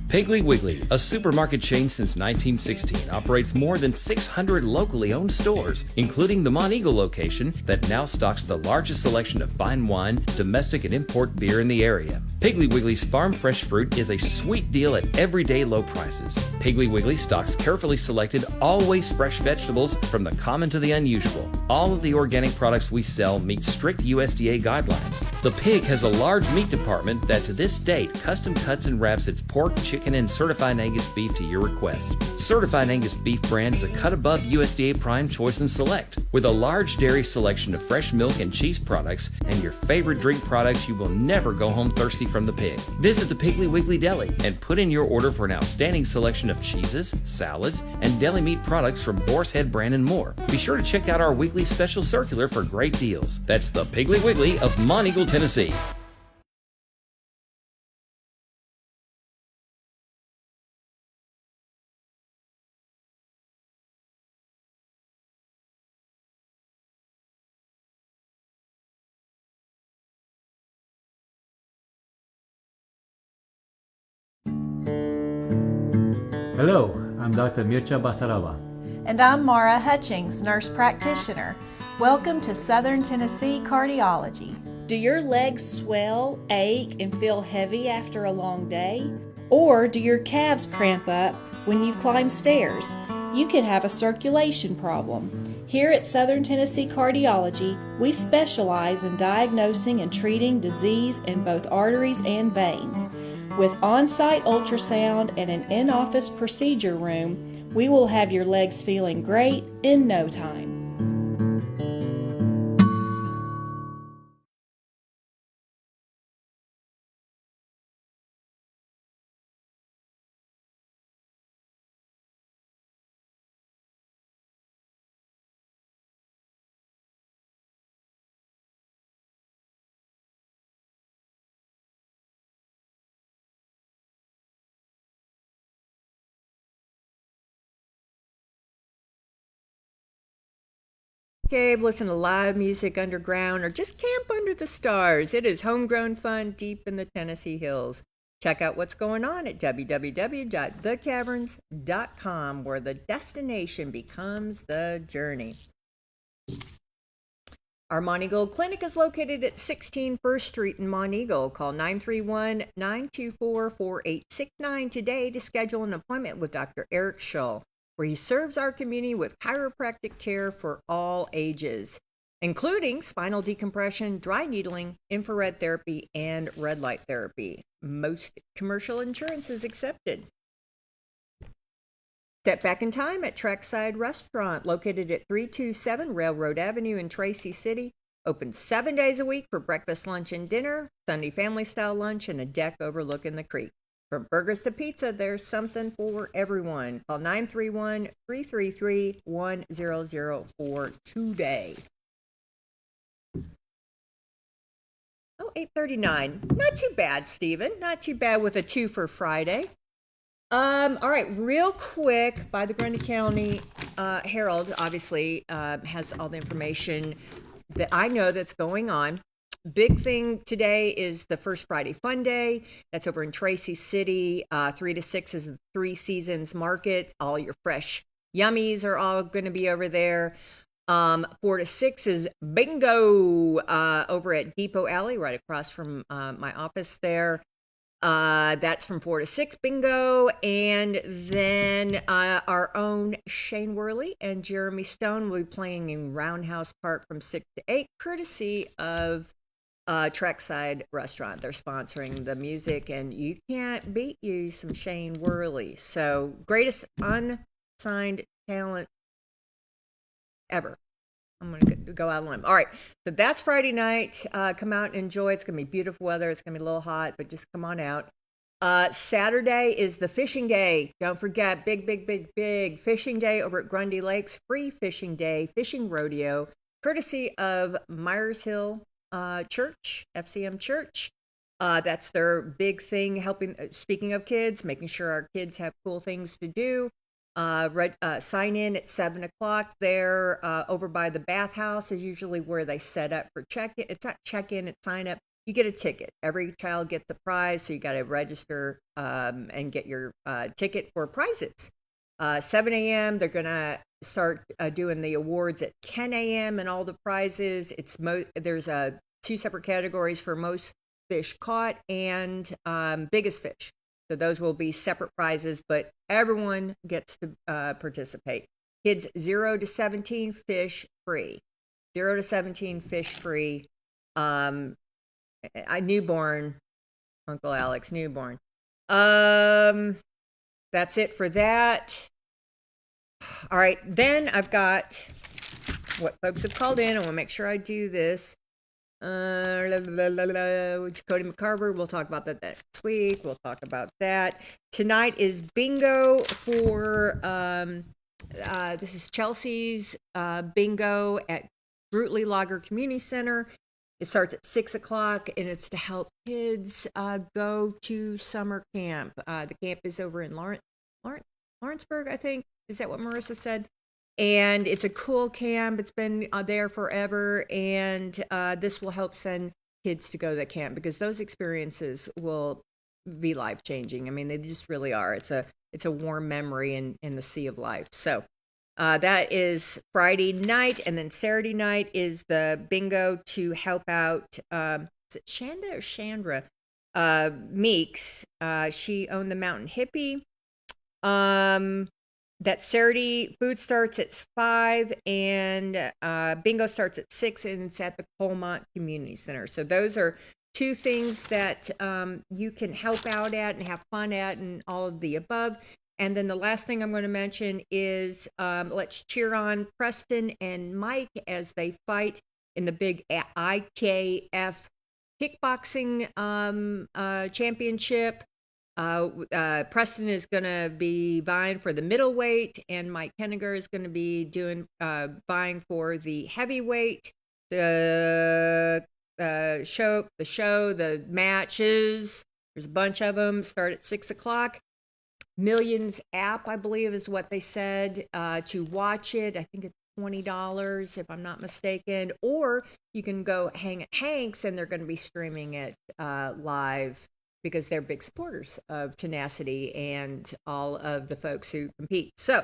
Piggly Wiggly, a supermarket chain since 1916, operates more than 600 locally owned stores, including the Monteagle location that now stocks the largest selection of fine wine, domestic and import beer in the area. Piggly Wiggly's farm fresh fruit is a sweet deal at everyday low prices. Piggly Wiggly stocks carefully selected, always fresh vegetables from the common to the unusual. All of the organic products we sell meet strict USDA guidelines. The Pig has a large meat department that to this date custom cuts and wraps its pork, chicken, and certified Angus beef to your request. Certified Angus beef brand is a cut above USDA Prime Choice and Select. With a large dairy selection of fresh milk and cheese products and your favorite drink products, you will never go home thirsty from the Pig. Visit the Piggly Wiggly Deli and put in your order for an outstanding selection of cheeses, salads, and deli meat products from Boar's Head brand and more. Be sure to check out our weekly special circular for great deals. That's the Piggly Wiggly of Monteagle, Tennessee. Hello, I'm Dr. Mircea Basaraba. And I'm Mara Hutchings, nurse practitioner. Welcome to Southern Tennessee Cardiology. Do your legs swell, ache, and feel heavy after a long day? Or do your calves cramp up when you climb stairs? You could have a circulation problem. Here at Southern Tennessee Cardiology, we specialize in diagnosing and treating disease in both arteries and veins. With on-site ultrasound and an in-office procedure room, we will have your legs feeling great in no time. Cave, listen to live music underground, or just camp under the stars. It is homegrown fun deep in the Tennessee hills. Check out what's going on at www.thecaverns.com, where the destination becomes the journey. Our Monteagle Clinic is located at 16 First Street in Monteagle. Call 931-924-4869 today to schedule an appointment with Dr. Eric Schull, where he serves our community with chiropractic care for all ages, including spinal decompression, dry needling, infrared therapy, and red light therapy. Most commercial insurance is accepted. Step back in time at Trackside Restaurant, located at 327 Railroad Avenue in Tracy City. Open 7 days a week for breakfast, lunch, and dinner, Sunday family-style lunch, and a deck overlooking the creek. From burgers to pizza, there's something for everyone. Call 931-333-1004 today. Oh, 8:39. Not too bad, Stephen. Not too bad with a 2 for Friday. All right, real quick, by the Grundy County Herald, obviously, has all the information that I know that's going on. Big thing today is the First Friday Fun Day. That's over in Tracy City. 3 to 6 is the Three Seasons Market. All your fresh yummies are all going to be over there. 4 to 6 is bingo over at Depot Alley, right across from my office there. That's from 4 to 6 bingo. And then our own Shane Worley and Jeremy Stone will be playing in Roundhouse Park from 6 to 8, courtesy of Trackside Restaurant. They're sponsoring the music, and you can't beat you some Shane Worley. So, greatest unsigned talent ever. I'm going to go out on a limb. All right, so that's Friday night. Come out and enjoy. It's going to be beautiful weather. It's going to be a little hot, but just come on out. Saturday is the fishing day. Don't forget, big fishing day over at Grundy Lakes. Free fishing day, fishing rodeo, courtesy of Myers Hill Church, FCM Church. That's their big thing, helping, speaking of kids, making sure our kids have cool things to do. Sign in at 7 o'clock there over by the bathhouse is usually where they set up for check-in. It's not check-in, it's sign up. You get a ticket. Every child gets a prize, so you got to register and get your ticket for prizes. 7 a.m. They're going to start doing the awards at 10 a.m. and all the prizes. There's 2 separate categories for most fish caught and biggest fish. So those will be separate prizes, but everyone gets to participate. Kids 0 to 17 fish free. 0 to 17 fish free. Newborn, Uncle Alex, newborn. That's it for that. All right, then I've got what folks have called in. I want to make sure I do this. Cody McCarver, we'll talk about that next week. We'll talk about that. Tonight is bingo for, this is Chelsea's bingo at Brutely Lager Community Center. It starts at 6 o'clock, and it's to help kids go to summer camp. The camp is over in Lawrenceburg, I think. Is that what Marissa said? And it's a cool camp. It's been there forever, and this will help send kids to go to the camp because those experiences will be life-changing. I mean, they just really are. It's a warm memory in the sea of life. So that is Friday night, and then Saturday night is the bingo to help out. Is it Shanda or Chandra Meeks? She owned the Mountain Hippie. That Saturday food starts at 5 and bingo starts at 6, and it's at the Colmont Community Center. So those are 2 things that you can help out at and have fun at and all of the above. And then the last thing I'm going to mention is let's cheer on Preston and Mike as they fight in the big IKF kickboxing championship. Preston is going to be vying for the middleweight, and Mike Henniger is going to be vying for the heavyweight. The matches, there's a bunch of them, start at 6 o'clock. Millions app, I believe, is what they said to watch it. I think it's $20 if I'm not mistaken. Or you can go hang at Hank's, and they're going to be streaming it live, because they're big supporters of Tenacity and all of the folks who compete. So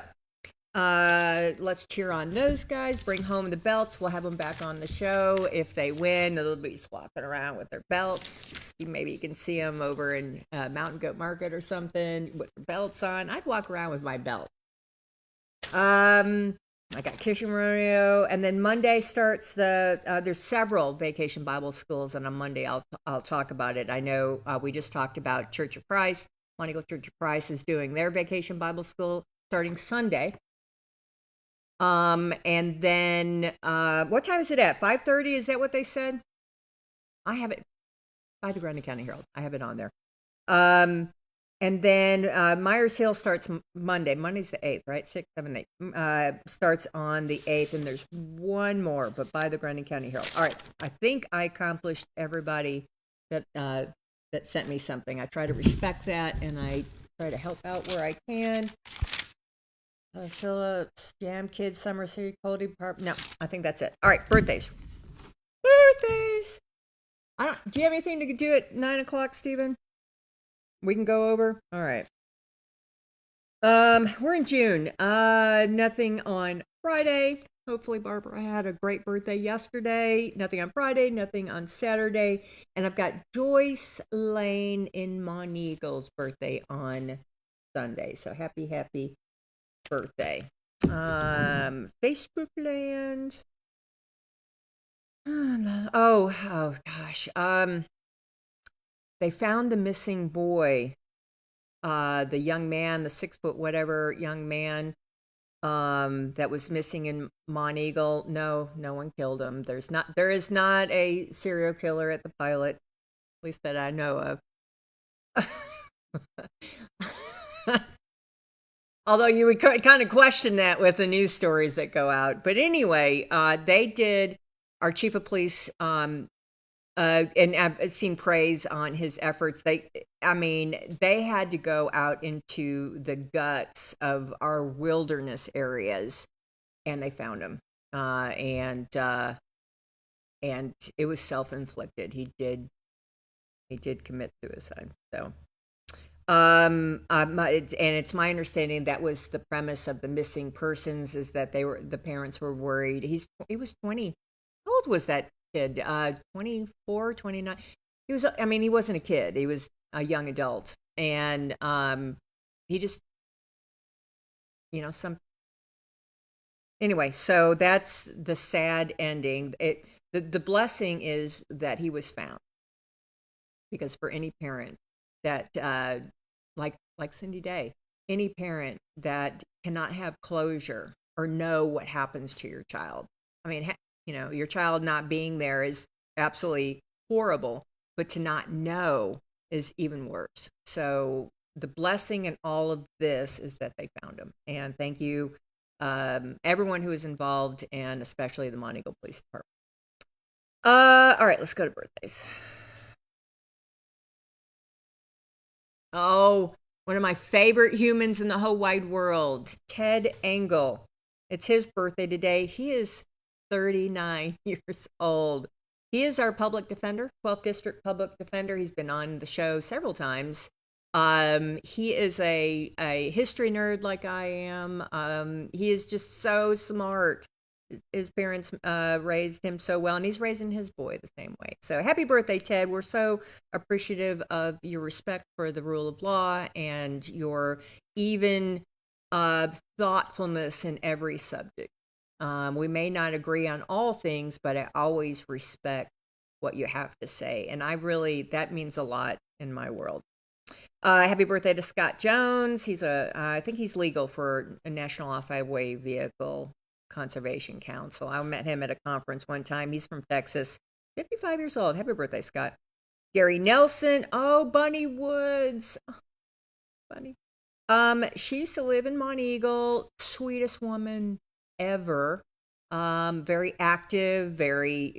let's cheer on those guys. Bring home the belts. We'll have them back on the show. If they win, they'll be swapping around with their belts. Maybe you can see them over in Mountain Goat Market or something with their belts on. I'd walk around with my belt. I got Kitchen Rodeo, and then Monday starts there's several Vacation Bible Schools, and on Monday I'll talk about it. I know we just talked about Church of Christ. Monteagle Church of Christ is doing their Vacation Bible School starting Sunday. And then what time is it at? 5:30? Is that what they said? I have it by the Grundy County Herald. I have it on there. And then Myers Hill starts Monday. Monday's the 8th, right? 6, 7, 8. Starts on the 8th, and there's one more, but by the Grundy County Herald. All right. I think I accomplished everybody that sent me something. I try to respect that, and I try to help out where I can. Phillips, Jam Kids, Summer City, Cody Park. No, I think that's it. All right. Birthdays. Do you have anything to do at 9 o'clock, Stephen? We can go over. All right. We're in June. Nothing on Friday. Hopefully, Barbara had a great birthday yesterday. Nothing on Friday, nothing on Saturday. And I've got Joyce Lane in Monteagle's birthday on Sunday. So happy birthday. Facebook land. Oh gosh. They found the missing boy. The young man, the 6 foot whatever young man that was missing in Monteagle. No one killed him. There is not a serial killer at the pilot, at least that I know of. Although you would kind of question that with the news stories that go out. But anyway, they did, our chief of police, and I've seen praise on his efforts. They had to go out into the guts of our wilderness areas, and they found him. And it was self-inflicted. He did commit suicide. So, and it's my understanding that was the premise of the missing persons, is that the parents were worried. He was 20. How old was that kid? 24, 29. He wasn't a kid. He was a young adult. And he just, anyway, so that's the sad ending. The blessing is that he was found. Because for any parent that, like Cindy Day, any parent that cannot have closure or know what happens to your child. Your child not being there is absolutely horrible, but to not know is even worse. So the blessing in all of this is that they found him. And thank you, everyone who was involved, and especially the Monteagle Police Department. All right, let's go to birthdays. Oh, one of my favorite humans in the whole wide world, Ted Engel. It's his birthday today. He is 39 years old. He is our public defender, 12th District Public Defender. He's been on the show several times. He is a history nerd like I am. He is just so smart. His parents raised him so well, and he's raising his boy the same way. So happy birthday, Ted. We're so appreciative of your respect for the rule of law and your even thoughtfulness in every subject. We may not agree on all things, but I always respect what you have to say. And that means a lot in my world. Happy birthday to Scott Jones. I think he's legal for a National Off-Highway Vehicle Conservation Council. I met him at a conference one time. He's from Texas, 55 years old. Happy birthday, Scott. Gary Nelson. Oh, Bunny Woods. Oh, Bunny. She used to live in Monteagle. Sweetest woman ever. Very active,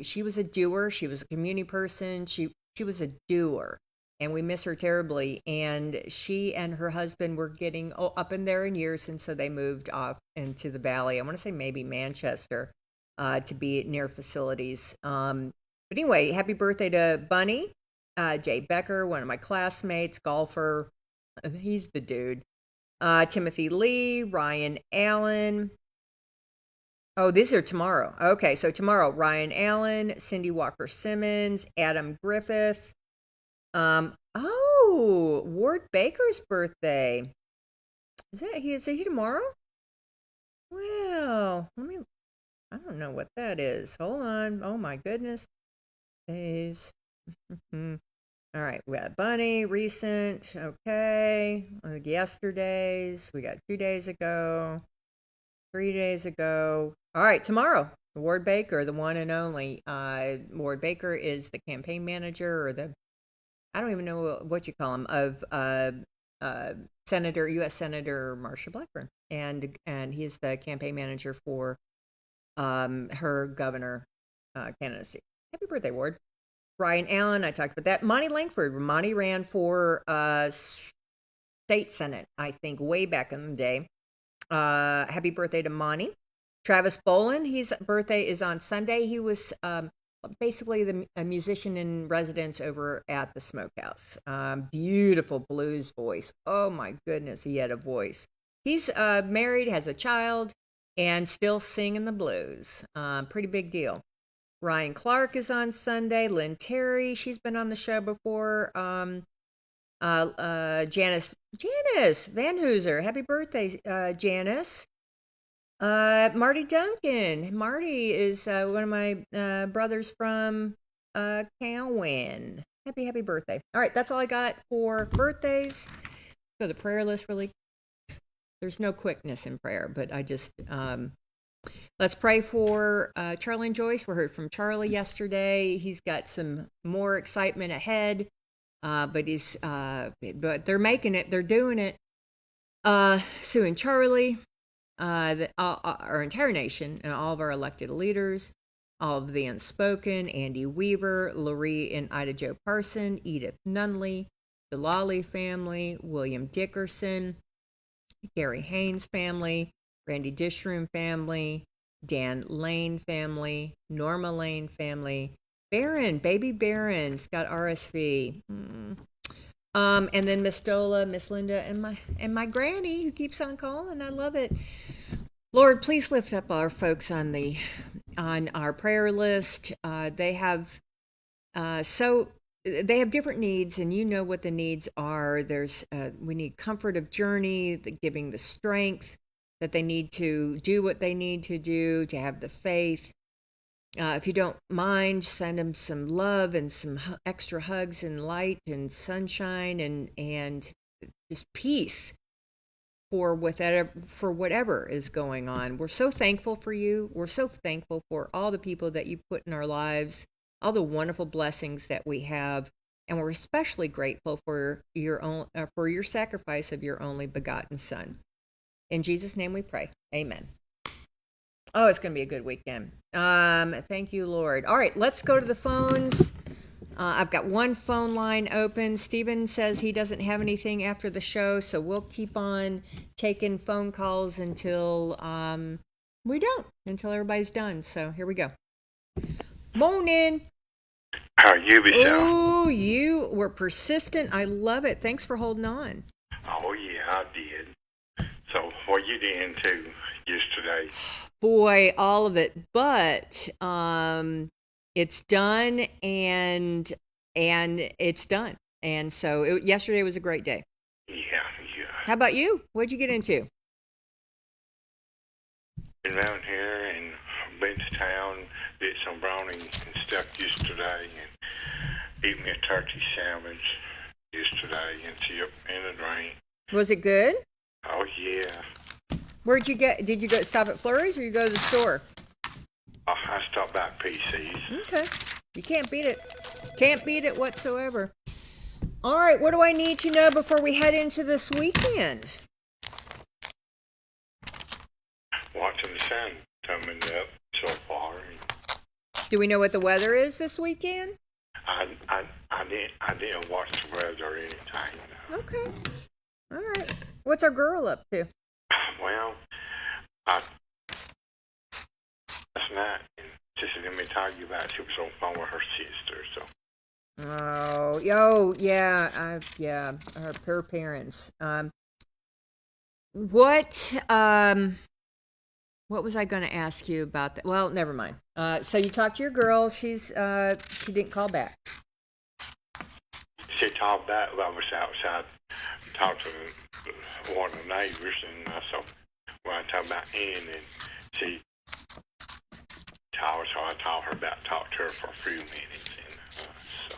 she was a doer. She was a community person. She was a doer, and we miss her terribly. And she and her husband were getting up in there in years, and so they moved off into the valley. I want to say maybe Manchester, to be near facilities. But anyway, happy birthday to Bunny. Jay Becker, one of my classmates, golfer. He's the dude. Timothy Lee, Ryan Allen. Oh, these are tomorrow. Okay, so tomorrow, Ryan Allen, Cindy Walker Simmons, Adam Griffith. Ward Baker's birthday. Is he tomorrow? Well, I don't know what that is. Hold on. Oh my goodness. Days. All right, we got Bunny, recent. Okay. Yesterday's. We got 2 days ago. 3 days ago. All right, tomorrow, Ward Baker, the one and only. Ward Baker is the campaign manager, or I don't even know what you call him, of U.S. Senator Marsha Blackburn. And he's the campaign manager for her governor candidacy. Happy birthday, Ward. Ryan Allen, I talked about that. Monty Langford. Monty ran for state senate, I think, way back in the day. Happy birthday to Monty. Travis Boland, his birthday is on Sunday. He was basically a musician in residence over at the Smokehouse. Beautiful blues voice. Oh my goodness, he had a voice. He's married, has a child. and still singing the blues. Pretty big deal. Ryan Clark is on Sunday. Lynn Terry, she's been on the show before. Janice Van Hooser, happy birthday, Janice. Marty Duncan. Marty is one of my brothers from Cowan. Happy birthday. All right, that's all I got for birthdays. So the prayer list really, there's no quickness in prayer, but I just, let's pray for Charlie and Joyce. We heard from Charlie yesterday. He's got some more excitement ahead, but they're making it. They're doing it. Sue and Charlie, our entire nation, and all of our elected leaders, all of the Unspoken, Andy Weaver, Laurie and Ida Jo Parson, Edith Nunley, the Lawley family, William Dickerson, Gary Haynes family, Randy Dishroom family, Dan Lane family, Norma Lane family, baby Barron's got RSV. And then Miss Dola, Miss Linda, and my granny who keeps on calling. I love it. Lord, please lift up our folks on our prayer list. They have different needs, and you know what the needs are. We need comfort of journey, giving the strength that they need to do what they need to do, to have the faith. If you don't mind, send them some love and some extra hugs and light and sunshine and just peace for whatever is going on. We're so thankful for you. We're so thankful for all the people that you put in our lives, all the wonderful blessings that we have, and we're especially grateful for your sacrifice of your only begotten Son. In Jesus' name we pray. Amen. Oh, it's going to be a good weekend. Thank you, Lord. All right, let's go to the phones. I've got one phone line open. Stephen says he doesn't have anything after the show, so we'll keep on taking phone calls until everybody's done. So here we go. Morning. How are you, Michelle? Oh, you were persistent. I love it. Thanks for holding on. Oh, yeah, I did. So what you did into yesterday? Boy, all of it. But it's done, and it's done. And so yesterday was a great day. Yeah. How about you? What'd you get into? Been around here and been to town, did some brownie and stuff yesterday, and ate me a turkey sandwich yesterday and chip in the rain. Was it good? Oh, yeah. Where'd you get? Did you go stop at Flurry's or you go to the store? I stopped by PC's. Okay. You can't beat it. Can't beat it whatsoever. All right, what do I need to know before we head into this weekend? Watching the sun coming up so far. Do we know what the weather is this weekend? I didn't watch the weather or anything. Okay. All right. What's our girl up to? Well, last night, just let me tell you about, she was on the phone with her sister, so. Oh, yeah, her parents. What was I going to ask you about that? Well, never mind. So you talked to your girl. She didn't call back. She called back. I was outside, talked to one of the neighbors, and so when I talked about Ann, and she called, so I talked to her for a few minutes, and so.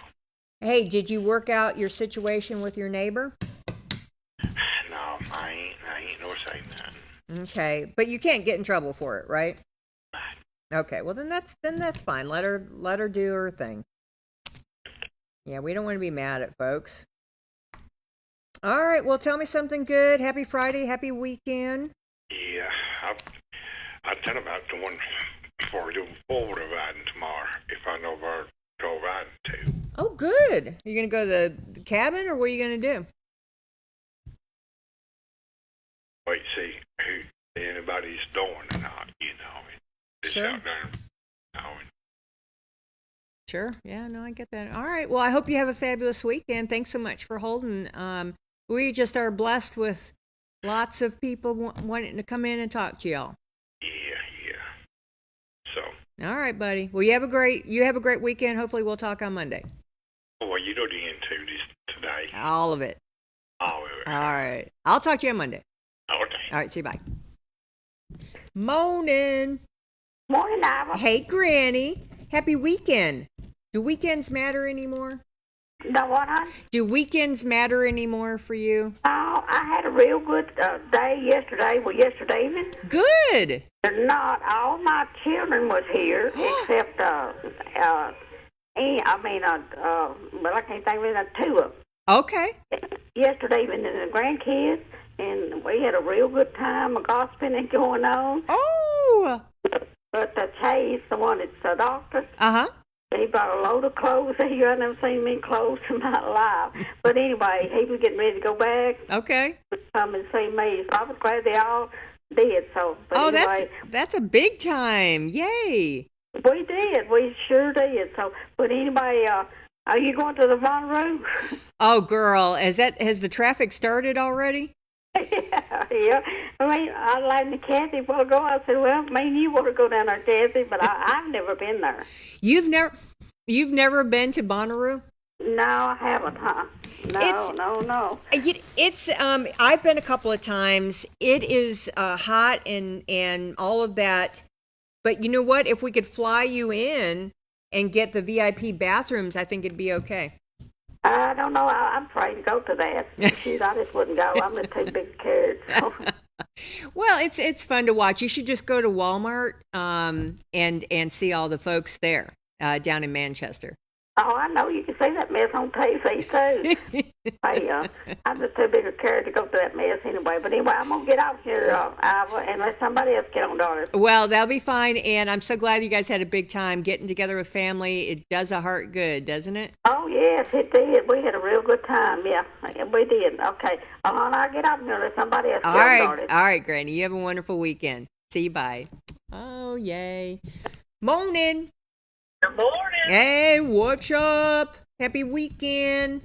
Hey, did you work out your situation with your neighbor? No, I ain't no saying nothing. Okay, but you can't get in trouble for it, right? Okay, well then that's fine. Let her do her thing. Yeah, we don't want to be mad at folks. All right, well tell me something good. Happy Friday, happy weekend. Yeah, I thought about going for the boulder riding tomorrow if I know where to go riding to. Oh, good. You gonna go to the cabin, or what are you gonna do? Wait, see who anybody's doing or not, you know. It's Sure. out there. You know, Sure. Yeah, no, I get that. All right. Well, I hope you have a fabulous weekend. Thanks so much for holding. We just are blessed with lots of people wanting to come in and talk to y'all. yeah, All right, buddy. Well, you have a great weekend. Hopefully, we'll talk on Monday. Oh, well, you know the end to this today. All of it. All of it. All right. I'll talk to you on Monday. Okay. All right. See you. Bye. Morning. Morning, Ivor. Hey, Granny. Happy weekend. Do weekends matter anymore? No, what, hon? Do weekends matter anymore for you? Oh, I had a real good day yesterday. Well, yesterday evening. Good. Not all my children was here except well, I can't think of it. Two of them. Okay. Yesterday evening, the grandkids, and we had a real good time. A gossiping going on. Oh. But Chase, the one that's a doctor. He brought a load of clothes here. I never seen many clothes in my life. But anyway, he was getting ready to go back. Okay. Come and see me. So I was glad they all did. So. But anyway, that's a big time. Yay. We did. We sure did. So, but anyway, are you going to the Bonnaroo? Oh, girl, has the traffic started already? Yeah. I mean, I lied to Kathy a while ago. I said, well, maybe you want to go down there, Kathy, but I've never been there. You've never been to Bonnaroo? No, I haven't, huh? No. It's I've been a couple of times. It is hot and all of that. But you know what? If we could fly you in and get the VIP bathrooms, I think it'd be okay. I don't know. I'm afraid to go to that. Shoot, I just wouldn't go. I'm too big scared. So. Well, it's fun to watch. You should just go to Walmart and see all the folks there down in Manchester. Oh, I know. You can see that mess on TV, too. I'm just too big a carrot to go through that mess anyway. But anyway, I'm going to get off here, Ivor, and let somebody else get on, darling. Well, that'll be fine, and I'm so glad you guys had a big time getting together with family. It does a heart good, doesn't it? Oh, yes, it did. We had a real good time, yeah. We did. Okay. I'll get off here and let somebody else get on, darling. All right, Granny. You have a wonderful weekend. See you, bye. Oh, yay. Morning. Good morning. Hey, what's up? Happy weekend.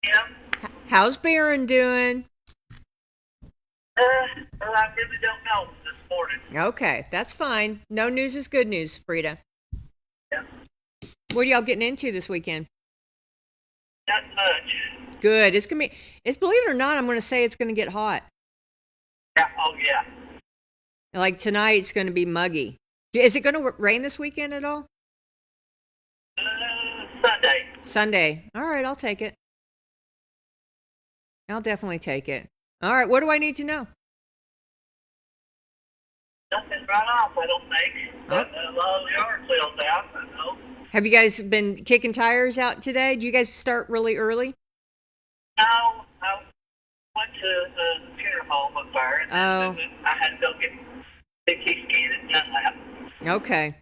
Yeah. How's Baron doing? Well, I really don't know this morning. Okay, that's fine. No news is good news, Frida. Yeah. What are y'all getting into this weekend? Not much. Good. It's believe it or not, I'm going to say it's going to get hot. Yeah. Oh, yeah. Like tonight, it's going to be muggy. Is it going to rain this weekend at all? Sunday. Sunday. All right, I'll take it. I'll definitely take it. All right, what do I need to know? Nothing right off, I don't think. But a lot of the yard sales out, I know. Have you guys been kicking tires out today? Do you guys start really early? No, I went to the funeral home up there, and then I had to go get the key scan and done that. Okay.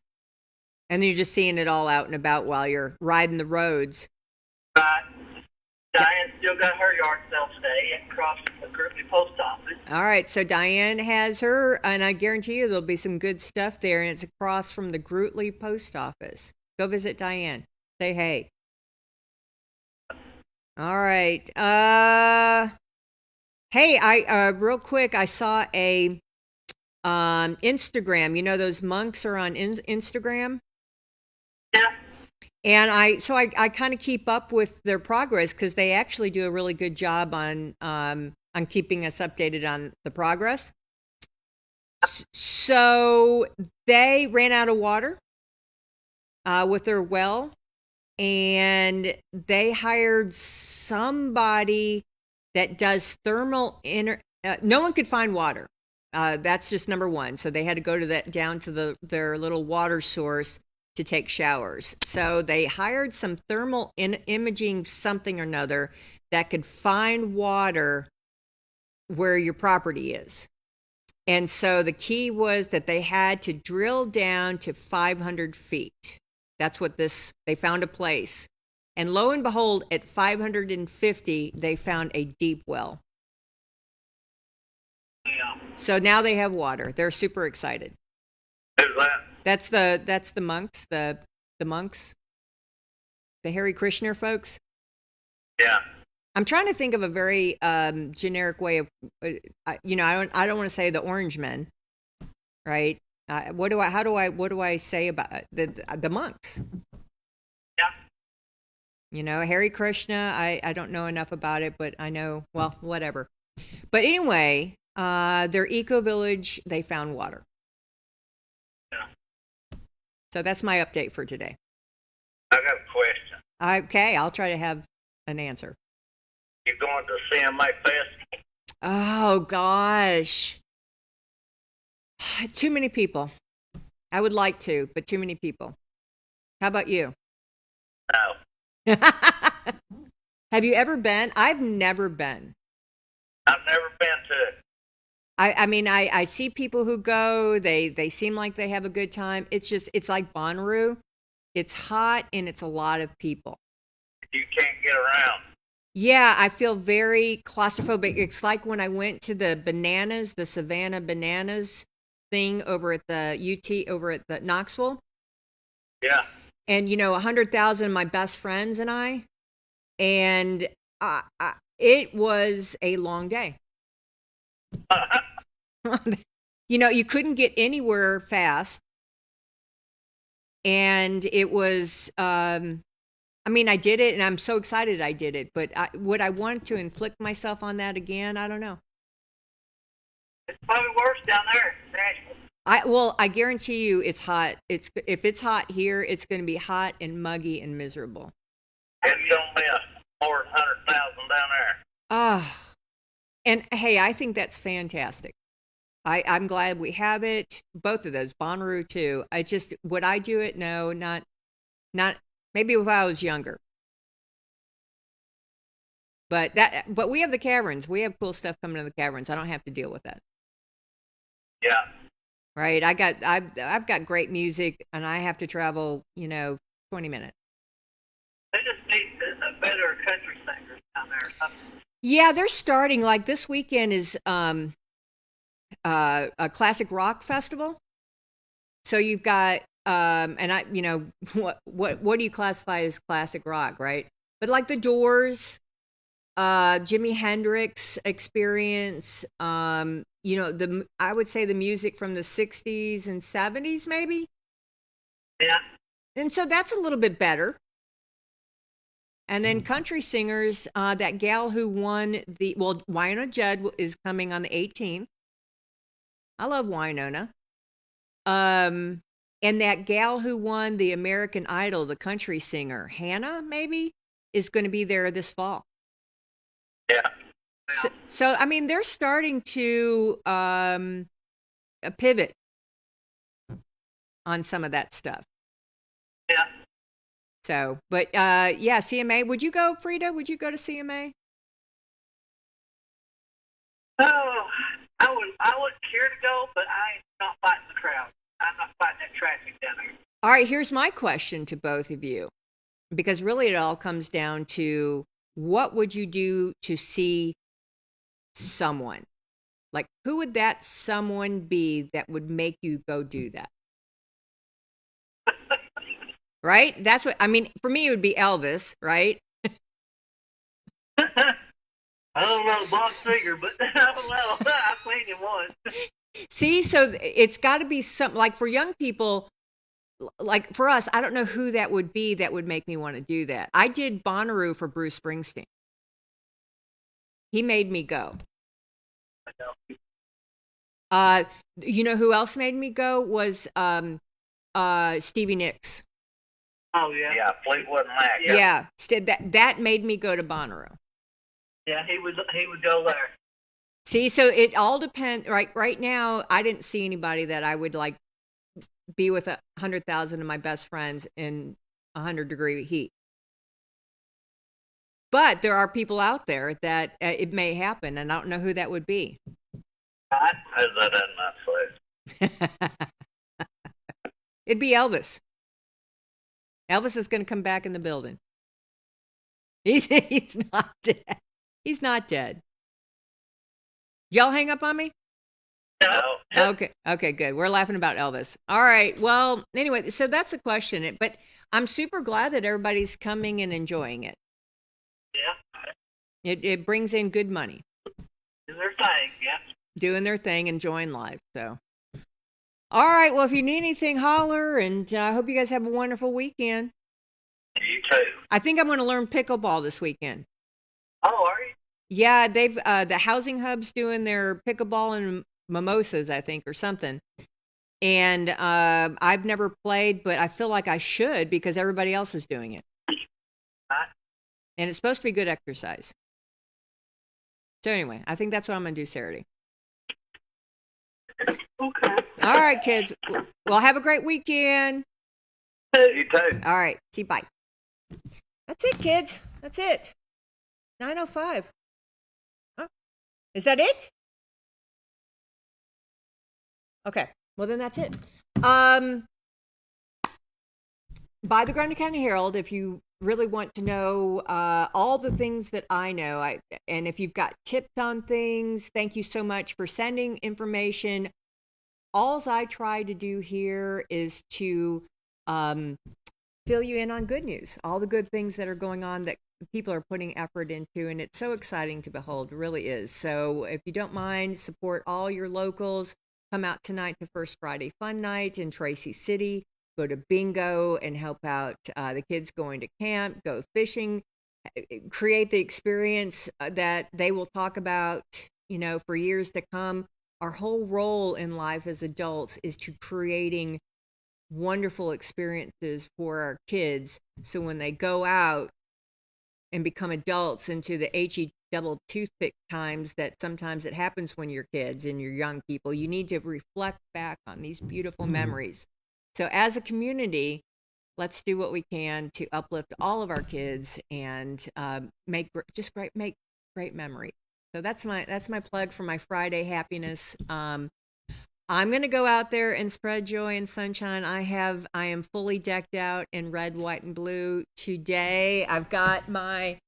And you're just seeing it all out and about while you're riding the roads. Right. Diane still got her yard sale today across the Gurley post office. All right, so Diane has her, and I guarantee you there'll be some good stuff there, and it's across from the Grootley post office. Go visit Diane. Say hey. All right. Hey, I real quick, I saw a Instagram. You know those monks are on Instagram? Yeah. And I kind of keep up with their progress because they actually do a really good job on keeping us updated on the progress. So they ran out of water with their well, and they hired somebody that does thermal no one could find water. That's just number one. So they had to go to down to their little water source to take showers. So they hired some thermal imaging something or another that could find water where your property is. And so the key was that they had to drill down to 500 feet. That's what they found a place. And lo and behold, at 550, they found a deep well. Yeah. So now they have water. They're super excited. Who's that? That's the monks, the monks, the Hare Krishna folks. Yeah. I'm trying to think of a very generic way of, I don't want to say the orange men, right? What do I say about the monks? Yeah. You know, Hare Krishna, I don't know enough about it, but I know, well, whatever. But anyway, their eco-village, they found water. Yeah. So that's my update for today. I got a question. Okay, I'll try to have an answer. You going to CMA Fest? Oh, gosh. Too many people. I would like to, but too many people. How about you? No. Have you ever been? I've never been. I've never been to it. I mean, I see people who go. They seem like they have a good time. It's like Bonnaroo. It's hot and it's a lot of people. You can't get around. Yeah, I feel very claustrophobic. It's like when I went to the Savannah Bananas thing over at the UT, over at the Knoxville. Yeah. And, 100,000 of my best friends and I, and it was a long day. You couldn't get anywhere fast. And it was, I did it and I'm so excited I did it, but would I want to inflict myself on that again? I don't know. It's probably worse down there. I guarantee you it's hot. If it's hot here, it's going to be hot and muggy and miserable. If you don't miss more than 100,000 down there. And hey, I think that's fantastic. I'm glad we have it. Both of those, Bonnaroo too. Would I do it? No, not. Maybe if I was younger. But we have the caverns. We have cool stuff coming to the caverns. I don't have to deal with that. Yeah. Right. I've got great music, and I have to travel. 20 minutes. They just need a better country singers down there or something. Yeah, they're starting. Like this weekend is a classic rock festival. So you've got and what do you classify as classic rock, right? But like the Doors, Jimi Hendrix Experience, I would say the music from the 60s and 70s maybe. Yeah. And so that's a little bit better. And then country singers, that gal who won Wynonna Judd is coming on the 18th. I love Wynonna. And that gal who won the American Idol, the country singer, Hannah, maybe, is going to be there this fall. Yeah. So they're starting to pivot on some of that stuff. Yeah. So, but CMA. Would you go, Frida? Would you go to CMA? Oh, I would care to go, but I'm not fighting the crowd. I'm not fighting that traffic down there. All right, here's my question to both of you, because really it all comes down to what would you do to see someone? Like, who would that someone be that would make you go do that? Right? That's what, for me, it would be Elvis, right? I don't know the box figure, but I don't know. I've seen him once. See, so it's got to be something, like for young people, like for us, I don't know who that would be that would make me want to do that. I did Bonnaroo for Bruce Springsteen. He made me go. You know who else made me go was Stevie Nicks. Oh yeah. Yeah, Fleetwood Mac. Yeah, that made me go to Bonnaroo. Yeah, he would go there. See, so it all depends. Right now, I didn't see anybody that I would like be with 100,000 of my best friends in 100-degree heat. But there are people out there that it may happen, and I don't know who that would be. I have that in my place. It'd be Elvis. Elvis is going to come back in the building. He's not dead. He's not dead. Y'all hang up on me? No. Okay, good. We're laughing about Elvis. All right. Well, anyway, so that's a question. But I'm super glad that everybody's coming and enjoying it. Yeah. It brings in good money. Doing their thing, yeah. Doing their thing, enjoying life. So All right. Well, if you need anything, holler, and I hope you guys have a wonderful weekend. You too. I think I'm going to learn pickleball this weekend. Oh, are you? Yeah, they've the housing hub's doing their pickleball and mimosas, I think, or something. And I've never played, but I feel like I should because everybody else is doing it. And it's supposed to be good exercise. So anyway, I think that's what I'm going to do Saturday. Okay. All right, kids. Well, have a great weekend. You too. All right. See you. Bye. That's it, kids. That's it. 9:05. Huh? Is that it? Okay. Well, then that's it. Buy the Grundy County Herald if you really want to know all the things that I know. And if you've got tips on things, thank you so much for sending information. All I try to do here is to fill you in on good news, all the good things that are going on that people are putting effort into, and it's so exciting to behold, it really is. So if you don't mind, support all your locals. Come out tonight to First Friday Fun Night in Tracy City. Go to bingo and help out the kids going to camp, go fishing, create the experience that they will talk about, for years to come. Our whole role in life as adults is to creating wonderful experiences for our kids. So when they go out and become adults into the HE double toothpick times that sometimes it happens when you're kids and you're young people, you need to reflect back on these beautiful memories. So as a community, let's do what we can to uplift all of our kids and make great memories. So that's my plug for my Friday happiness. I'm going to go out there and spread joy and sunshine. I am fully decked out in red, white, and blue today. I've got my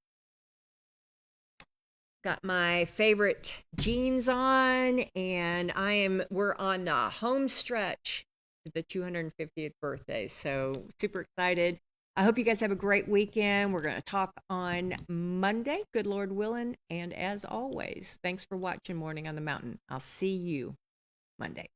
favorite jeans on, and we're on the home stretch to the 250th birthday. So super excited. I hope you guys have a great weekend. We're going to talk on Monday, good Lord willing. And as always, thanks for watching Morning on the Mountain. I'll see you Monday.